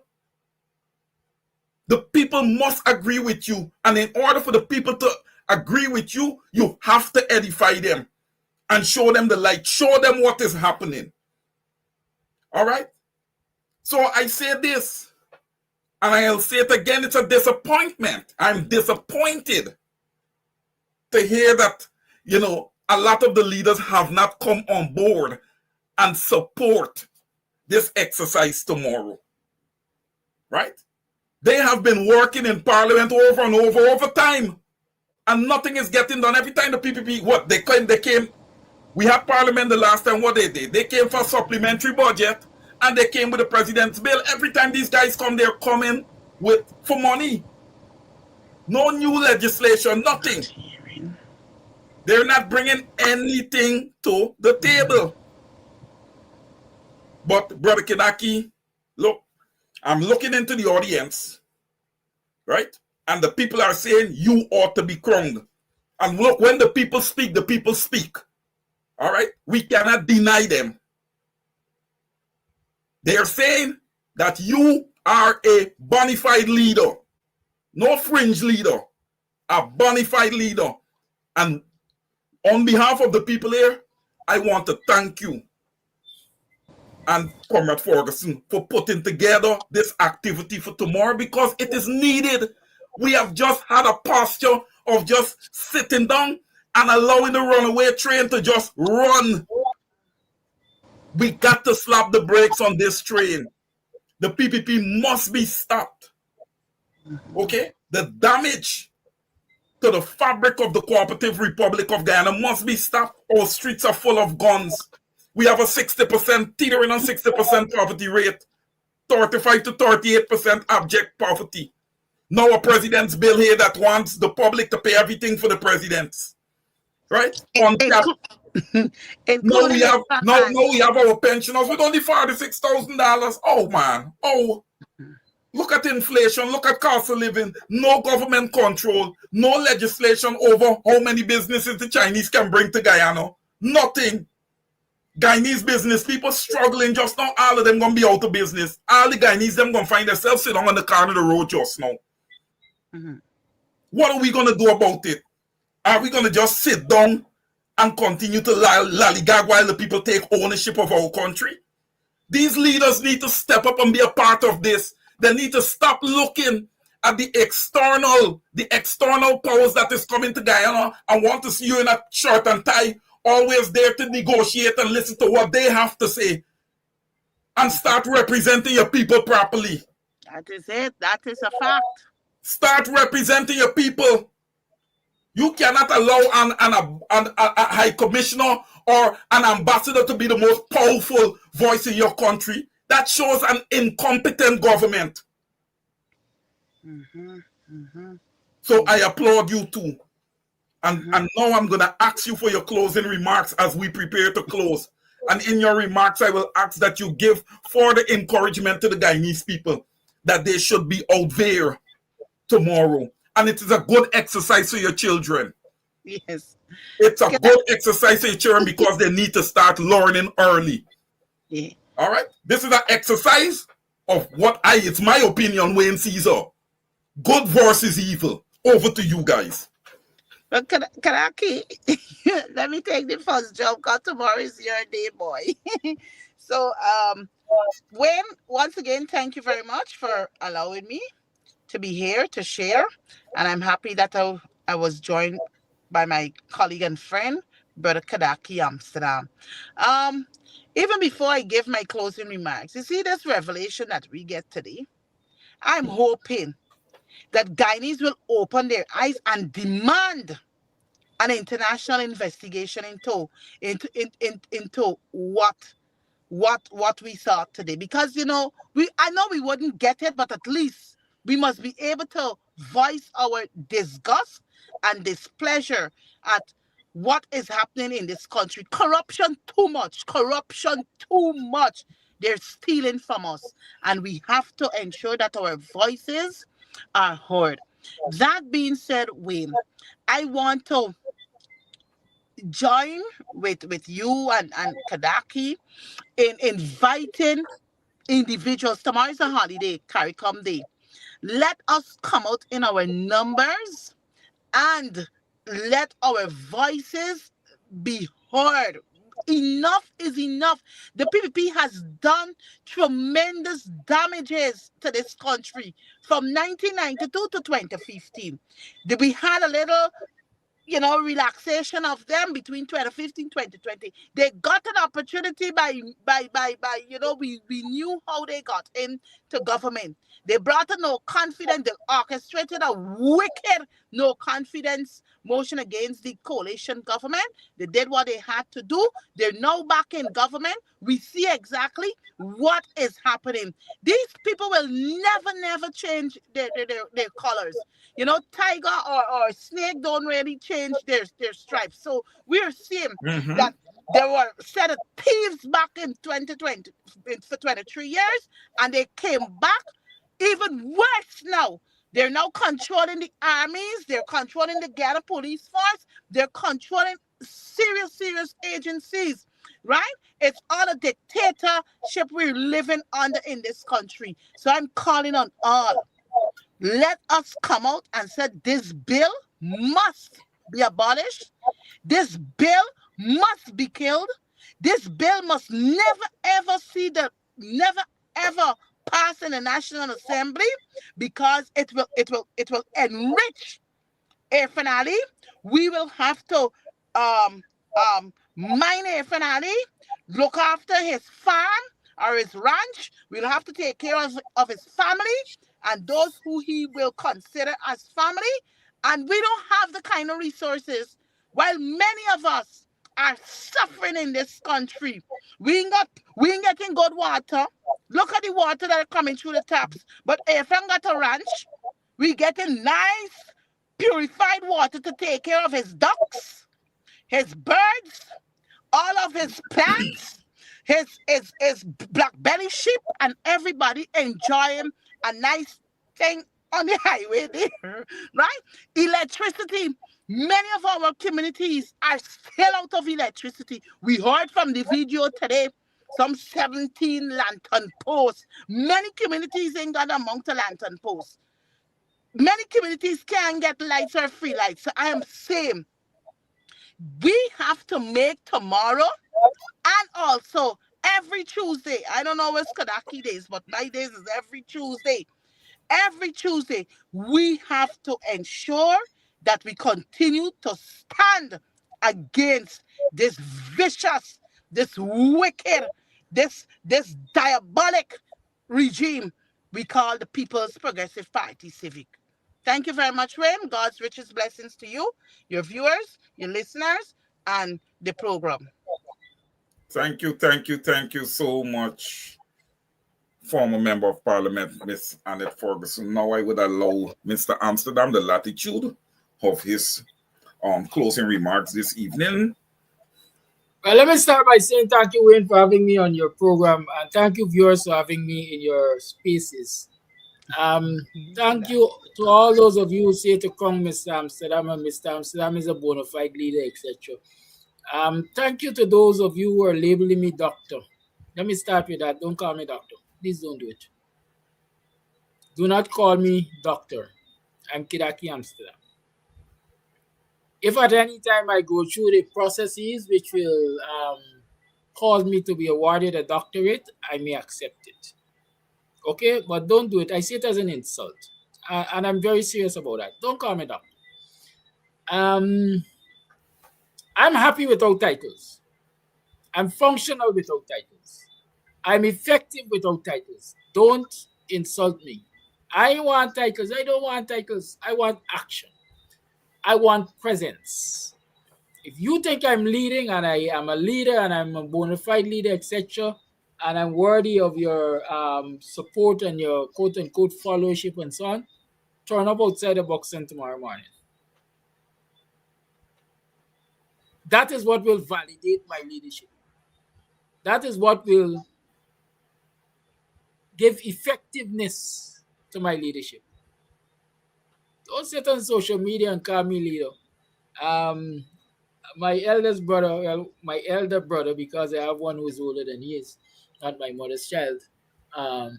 The people must agree with you. And in order for the people to agree with you, you have to edify them and show them the light. Show them what is happening. All right? So I say this, and I'll say it again, it's a disappointment. I'm disappointed to hear that, a lot of the leaders have not come on board and support this exercise tomorrow. Right? They have been working in Parliament over and over time, and nothing is getting done. Every time the PPP, what they came, we had Parliament the last time. What they did, they came for a supplementary budget, and they came with the president's bill. Every time these guys come, they're coming for money. No new legislation, nothing. They're not bringing anything to the table. But Brother Kidaki, look, I'm looking into the audience, right? And the people are saying you ought to be crowned. And look, when the people speak, the people speak. All right? We cannot deny them. They are saying that you are a bona fide leader, no fringe leader, a bona fide leader. And on behalf of the people here, I want to thank you and Comrade Ferguson for putting together this activity for tomorrow, because it is needed. We have just had a posture of just sitting down and allowing the runaway train to just run. We got to slap the brakes on this train. The PPP must be stopped. Okay? The damage to the fabric of the Cooperative Republic of Guyana must be stopped. Our streets are full of guns. We have a 60%, teetering on 60% poverty rate, 35 to 38% abject poverty. Now a president's bill here that wants the public to pay everything for the presidents, right? Now we have our pensioners with only $46,000. Oh man, look at inflation, look at cost of living, no government control, no legislation over how many businesses the Chinese can bring to Guyana. Nothing. Guyanese business people struggling just now. All of them gonna be out of business. All the Guyanese them gonna find themselves sitting on the corner of the road just now. What are we gonna do about it? Are we gonna just sit down and continue to lollygag while the people take ownership of our country? These leaders need to step up and be a part of this. They need to stop looking at the external powers that is coming to Guyana and want to see you in a shirt and tie, always there to negotiate and listen to what they have to say, and start representing your people properly. That is it. That is a fact. Start representing your people. You cannot allow a high commissioner or an ambassador to be the most powerful voice in your country. That shows an incompetent government. So I applaud you too. And now I'm going to ask you for your closing remarks as we prepare to close. And in your remarks, I will ask that you give further encouragement to the Guyanese people that they should be out there tomorrow. And it is a good exercise for your children. Yes. It's a good exercise for your children because they need to start learning early. Yeah. All right? This is an exercise of it's my opinion, Wayne Caesar. Good versus evil. Over to you guys. But Kadaki, let me take the first job because tomorrow is your day, boy. So, Wayne, once again, thank you very much for allowing me to be here to share. And I'm happy that I was joined by my colleague and friend, Brother Kadaki Amsterdam. Even before I give my closing remarks, you see this revelation that we get today? I'm hoping that Guyanese will open their eyes and demand an international investigation into what we saw today. Because I know we wouldn't get it, but at least we must be able to voice our disgust and displeasure at what is happening in this country. Corruption too much. They're stealing from us, and we have to ensure that our voices are heard. That being said, Wayne, I want to join with you and Kadaki in inviting individuals. Tomorrow is a holiday, CARICOM Day. Let us come out in our numbers and let our voices be heard. Enough is enough. The PPP has done tremendous damages to this country from 1992 to 2015. We had a little relaxation of them between 2015 2020. They got an opportunity by we knew how they got into government. They brought a no confidence. They orchestrated a wicked no confidence motion against the coalition government. They did what they had to do. They're now back in government. We see exactly what is happening. These people will never change their colors. Tiger or snake don't really change their stripes. So we're seeing that there were a set of thieves back in 2020 for 23 years, and they came back even worse now. They're now controlling the armies. They're controlling the Ghana police force. They're controlling serious agencies, right? It's all a dictatorship we're living under in this country. So I'm calling on all. Let us come out and say this bill must be abolished. This bill must be killed. This bill must never ever pass in the National Assembly, because it will enrich Irfaan Ali. We will have to mine Irfaan Ali, look after his farm or his ranch. We'll have to take care of his family and those who he will consider as family. And we don't have the kind of resources, while many of us are suffering in this country. We ain't getting good water. Look at the water that are coming through the taps. But if I'm got a ranch, we getting nice, purified water to take care of his ducks, his birds, all of his plants, his black belly sheep, and everybody enjoying a nice thing on the highway there, right? Electricity. Many of our communities are still out of electricity. We heard from the video today, some 17 lantern posts. Many communities ain't got amount of lantern posts. Many communities can't get lights or free lights. So I am saying we have to make tomorrow and also every Tuesday. I don't know what's Kadaki days, but my days is every Tuesday. Every Tuesday, we have to ensure that we continue to stand against this vicious, this wicked, this diabolic regime we call the People's Progressive Party Civic. Thank you very much, Wayne. God's richest blessings to you, your viewers, your listeners, and the program. Thank you so much, former Member of Parliament, Miss Annette Ferguson. Now I would allow Mr. Amsterdam the latitude of his closing remarks this evening. Well, let me start by saying thank you, Wayne, for having me on your program, and thank you, viewers, for having me in your spaces. Thank you to all those of you who say to come, Mr. Amsterdam, and Mr. Amsterdam is a bona fide leader, etc. Thank you to those of you who are labeling me doctor. Let me start with that. Don't call me doctor. Please don't do it. Do not call me doctor. I'm Kidaki Amsterdam. If at any time I go through the processes which will cause me to be awarded a doctorate, I may accept it. Okay? But don't do it. I see it as an insult. And I'm very serious about that. Don't call me doctor. I'm happy without titles. I'm functional without titles. I'm effective without titles. Don't insult me. I want titles. I don't want titles. I want action. I want presence. If you think I'm leading and I am a leader and I'm a bona fide leader, etc., and I'm worthy of your support and your quote-unquote followership and so on, turn up outside the boxing tomorrow morning. That is what will validate my leadership. That is what will give effectiveness to my leadership. Don't sit on social media and call me leader. my eldest brother, well, my elder brother, because I have one who is older than he is, not my mother's child. Um,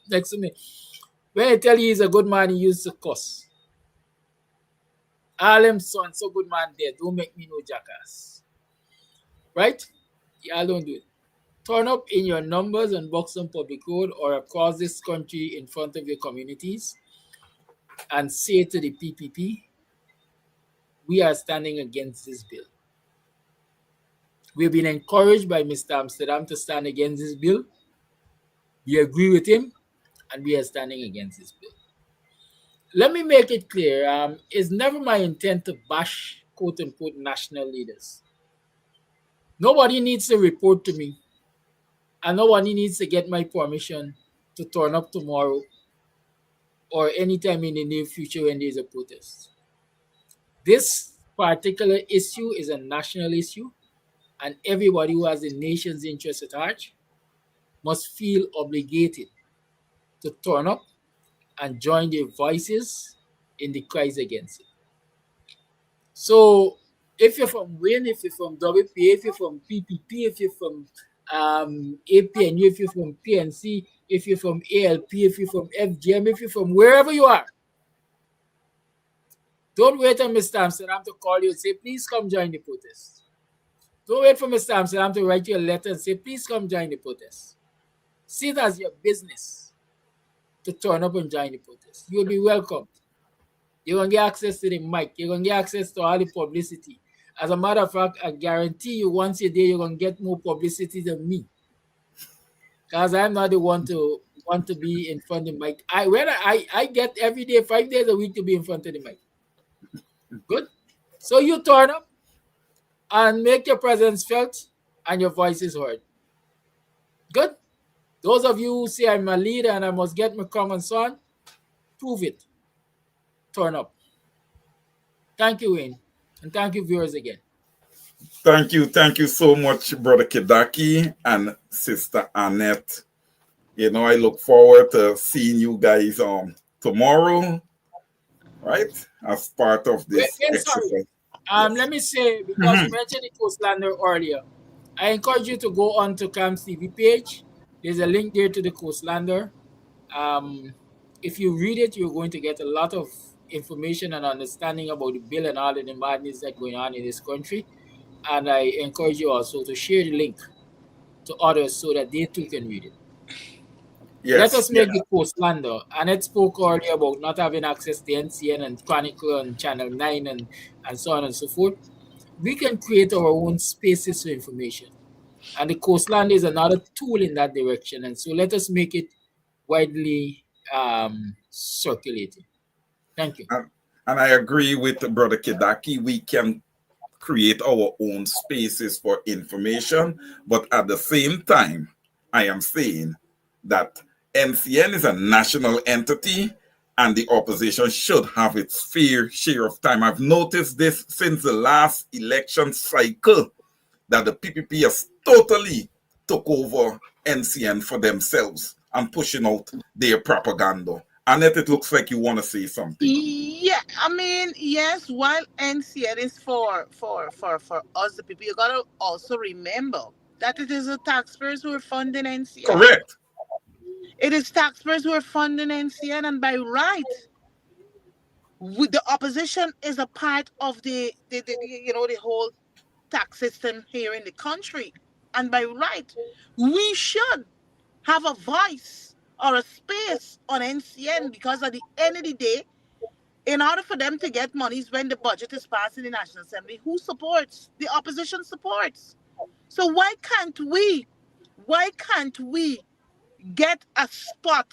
next to me, when I tell you he's a good man, he used to cuss. All them son, so good man there. Don't make me no jackass. Right? Y'all don't do it. Turn up in your numbers on Buxton Public Road or across this country in front of your communities and say to the PPP, we are standing against this bill. We've been encouraged by Mr. Amsterdam to stand against this bill. We agree with him, and we are standing against this bill. Let me make it clear. It's never my intent to bash, quote unquote, national leaders. Nobody needs to report to me, and nobody needs to get my permission to turn up tomorrow or anytime in the near future when there's a protest. This particular issue is a national issue, and everybody who has the nation's interest at heart must feel obligated to turn up and join their voices in the cries against it. So if you're from WIN, if you're from WPA, if you're from PPP, if you're from APNU, if you're from PNC, if you're from ALP, if you're from FGM, if you're from wherever you are, don't wait on Mr. Amsterdam to call you and say, please come join the protest. Don't wait for Mr. Amsterdam to write you a letter and say, please come join the protest. See it as your business to turn up and join the protest. You'll be welcomed. You're going to get access to the mic. You're going to get access to all the publicity. As a matter of fact, I guarantee you once a day you're going to get more publicity than me. Because I'm not the one to want to be in front of the mic. I get every day, 5 days a week to be in front of the mic. Good. So you turn up and make your presence felt and your voice is heard. Good. Those of you who say I'm a leader and I must get my common son, prove it. Turn up. Thank you, Wayne. And thank you, viewers, again. Thank you so much, Brother Kidaki and Sister Annette. You know, I look forward to seeing you guys tomorrow, right? As part of this exercise. Let me say, because you mentioned the Coastlander earlier, I encourage you to go on to CAM's TV page. There's a link there to the Coastlander. If you read it, you're going to get a lot of information and understanding about the bill and all of the madness that's going on in this country. And I encourage you also to share the link to others so that they too can read it. Yes, let us make the Coastlander. And it spoke earlier about not having access to NCN and Chronicle and Channel 9 and so on and so forth. We can create our own spaces for information. And the Coastlander is another tool in that direction. And so let us make it widely circulated. Thank you. And I agree with Brother Kidaki. We can create our own spaces for information. But at the same time, I am saying that NCN is a national entity and the opposition should have its fair share of time. I've noticed this since the last election cycle, that the PPP has totally took over NCN for themselves and pushing out their propaganda. Annette, it looks like you want to say something. Yeah, I mean, yes, while NCN is for us, the people, you got to also remember that it is the taxpayers who are funding NCN. Correct. It is taxpayers who are funding NCN, and by right, the opposition is a part of the whole tax system here in the country. And by right, we should have a voice or a space on NCN, because at the end of the day, in order for them to get monies when the budget is passed in the National Assembly, who supports? The opposition supports. So why can't we get a spot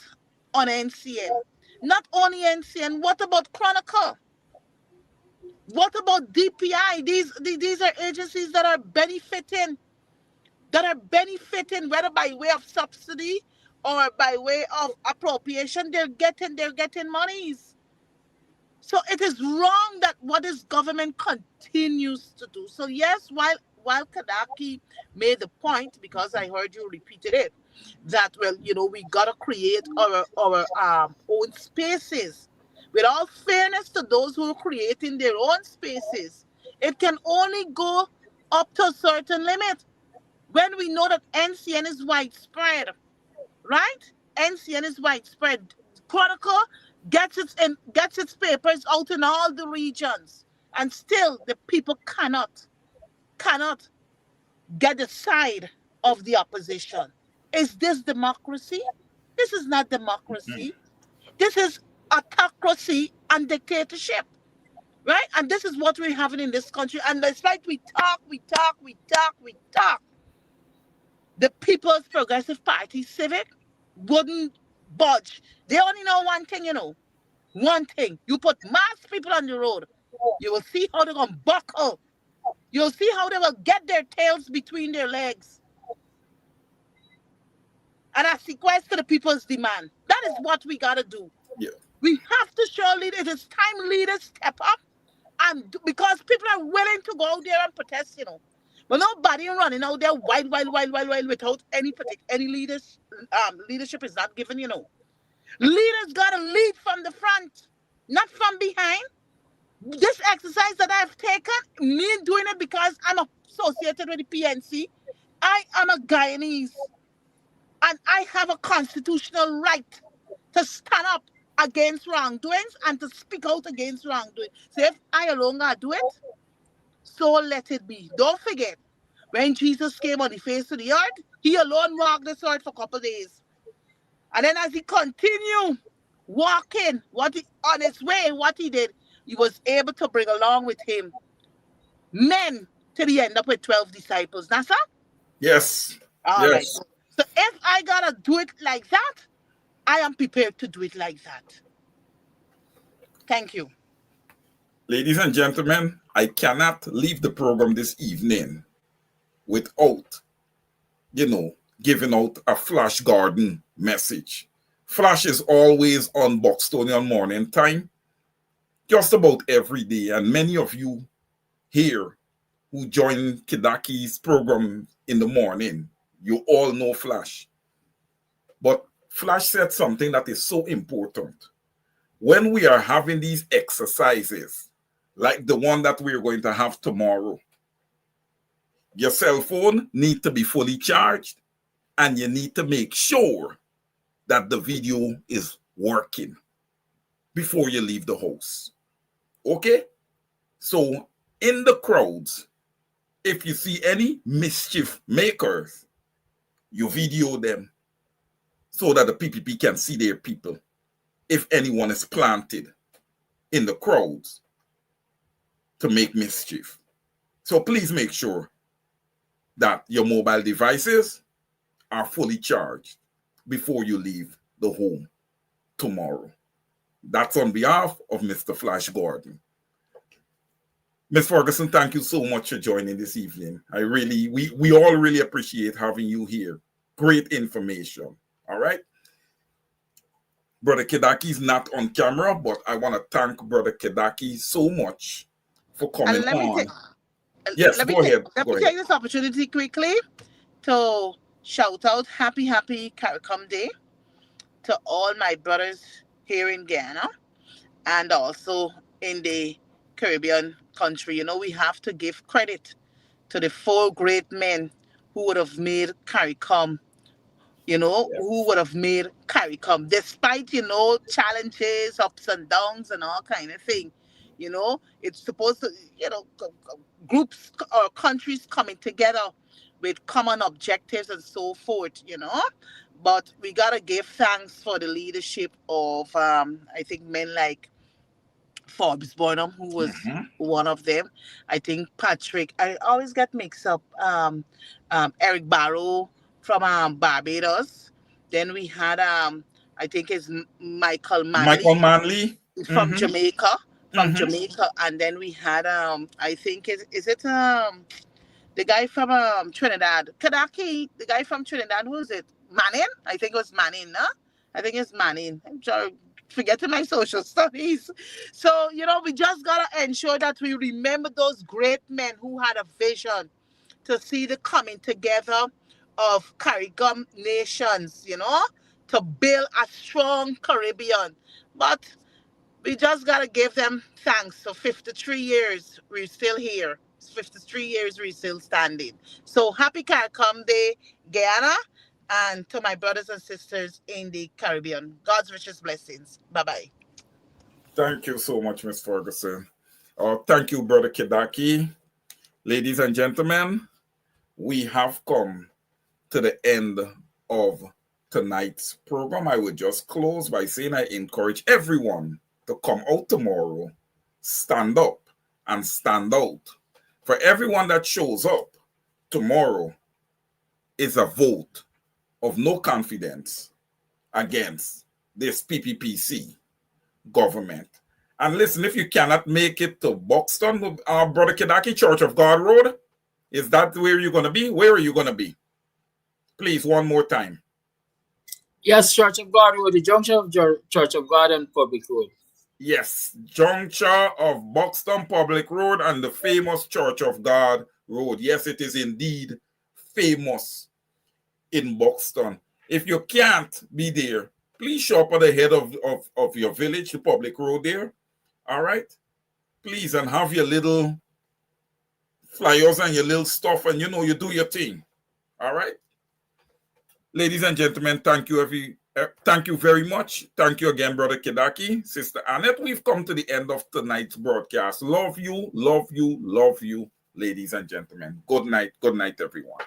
on NCN? Not only NCN, what about Chronicle? What about DPI? These are agencies that are benefiting, whether by way of subsidy or by way of appropriation. They're getting monies. So it is wrong that what this government continues to do. So yes, while Kidaki made the point, because I heard you repeated it, that we gotta create our own spaces. With all fairness to those who are creating their own spaces, It can only go up to a certain limit. When we know that NCN is widespread, right? NCN is widespread. Chronicle gets its papers out in all the regions, and still the people cannot get the side of the opposition. Is this democracy? This is not democracy. This is autocracy and dictatorship, right? And this is what we're having in this country. And it's like we talk. The People's Progressive Party, Civic, wouldn't budge. They only know one thing, One thing. You put mass people on the road, you will see how they're going to buckle. You'll see how they will get their tails between their legs. And I sequester to the people's demand. That is what we got to do. Yeah. We have to show leaders. It is time leaders step up. And because people are willing to go out there and protest, But nobody running out there wild without any leaders. Leadership is not given, Leaders got to lead from the front, not from behind. This exercise that I've taken, me doing it because I'm associated with the PNC. I am a Guyanese. And I have a constitutional right to stand up against wrongdoings and to speak out against wrongdoing. So if I alone gotta do it, so let it be. Don't forget, when Jesus came on the face of the earth, he alone walked this earth for a couple of days. And then as he continued walking on his way, what he did, he was able to bring along with him men till he ended up with 12 disciples. That's all? Yes. All yes. right. So if I gotta do it like that, I am prepared to do it like that. Thank you. Ladies and gentlemen, I cannot leave the program this evening without, giving out a Flash Garden message. Flash is always on Buxtonian Morning Time, just about every day. And many of you here who join Kedaki's program in the morning, you all know Flash. But Flash said something that is so important. When we are having these exercises, like the one that we're going to have tomorrow, your cell phone needs to be fully charged, and you need to make sure that the video is working before you leave the house. Okay? So in the crowds, if you see any mischief makers, you video them so that the PPP can see their people. If anyone is planted in the crowds to make mischief. So please make sure that your mobile devices are fully charged before you leave the home tomorrow. That's on behalf of Mr. Flash Gordon. Ms. Ferguson, thank you so much for joining this evening. We all really appreciate having you here. Great information. All right. Brother Kedaki is not on camera, but I want to thank Brother Kedaki so mumuch for coming on. Yes, go ahead. Let me take this opportunity quickly to shout out happy CARICOM Day to all my brothers here in Ghana and also in the Caribbean country. We have to give credit to the 4 great men who would have made CARICOM, who would have made CARICOM, despite, challenges, ups and downs and all kind of thing. It's supposed to, groups or countries coming together with common objectives and so forth, But we got to give thanks for the leadership of, I think, men like Forbes Burnham, who was one of them. I think Patrick, I always get mixed up, Eric Barrow from Barbados. Then we had, I think it's Michael Manley. From Jamaica. And then we had, I think, is it the guy from Trinidad? Kedaki, the guy from Trinidad, who is it? Manning? I think it was Manning, no? I think it's Manning. I'm forgetting my social studies. So, we just got to ensure that we remember those great men who had a vision to see the coming together of CARICOM nations, to build a strong Caribbean. But We just got to give them thanks. So 53 years, we're still here. 53 years, we're still standing. So happy CARICOM Day, Guyana, and to my brothers and sisters in the Caribbean. God's richest blessings. Bye-bye. Thank you so much, Ms. Ferguson. Thank you, Brother Kidaki. Ladies and gentlemen, we have come to the end of tonight's program. I would just close by saying I encourage everyone to come out tomorrow, stand up and stand out. For everyone that shows up tomorrow is a vote of no confidence against this PPPC government. And listen, if you cannot make it to Buxton, Brother Kidaki, Church of God Road, is that where you're going to be? Where are you going to be? Please, one more time. Yes, Church of God Road, the junction of Church of God and Public Road. Yes, juncture of Buxton Public Road and the famous Church of God Road. Yes, it is indeed famous in Buxton. If you can't be there, please show up at the head of your village, the public road there. All right? Please, and have your little flyers and your little stuff, and you do your thing. All right? Ladies and gentlemen, thank you very much. Thank you again, Brother Kidaki, Sister Annette. We've come to the end of tonight's broadcast. Love you, love you, love you, ladies and gentlemen. Good night, everyone.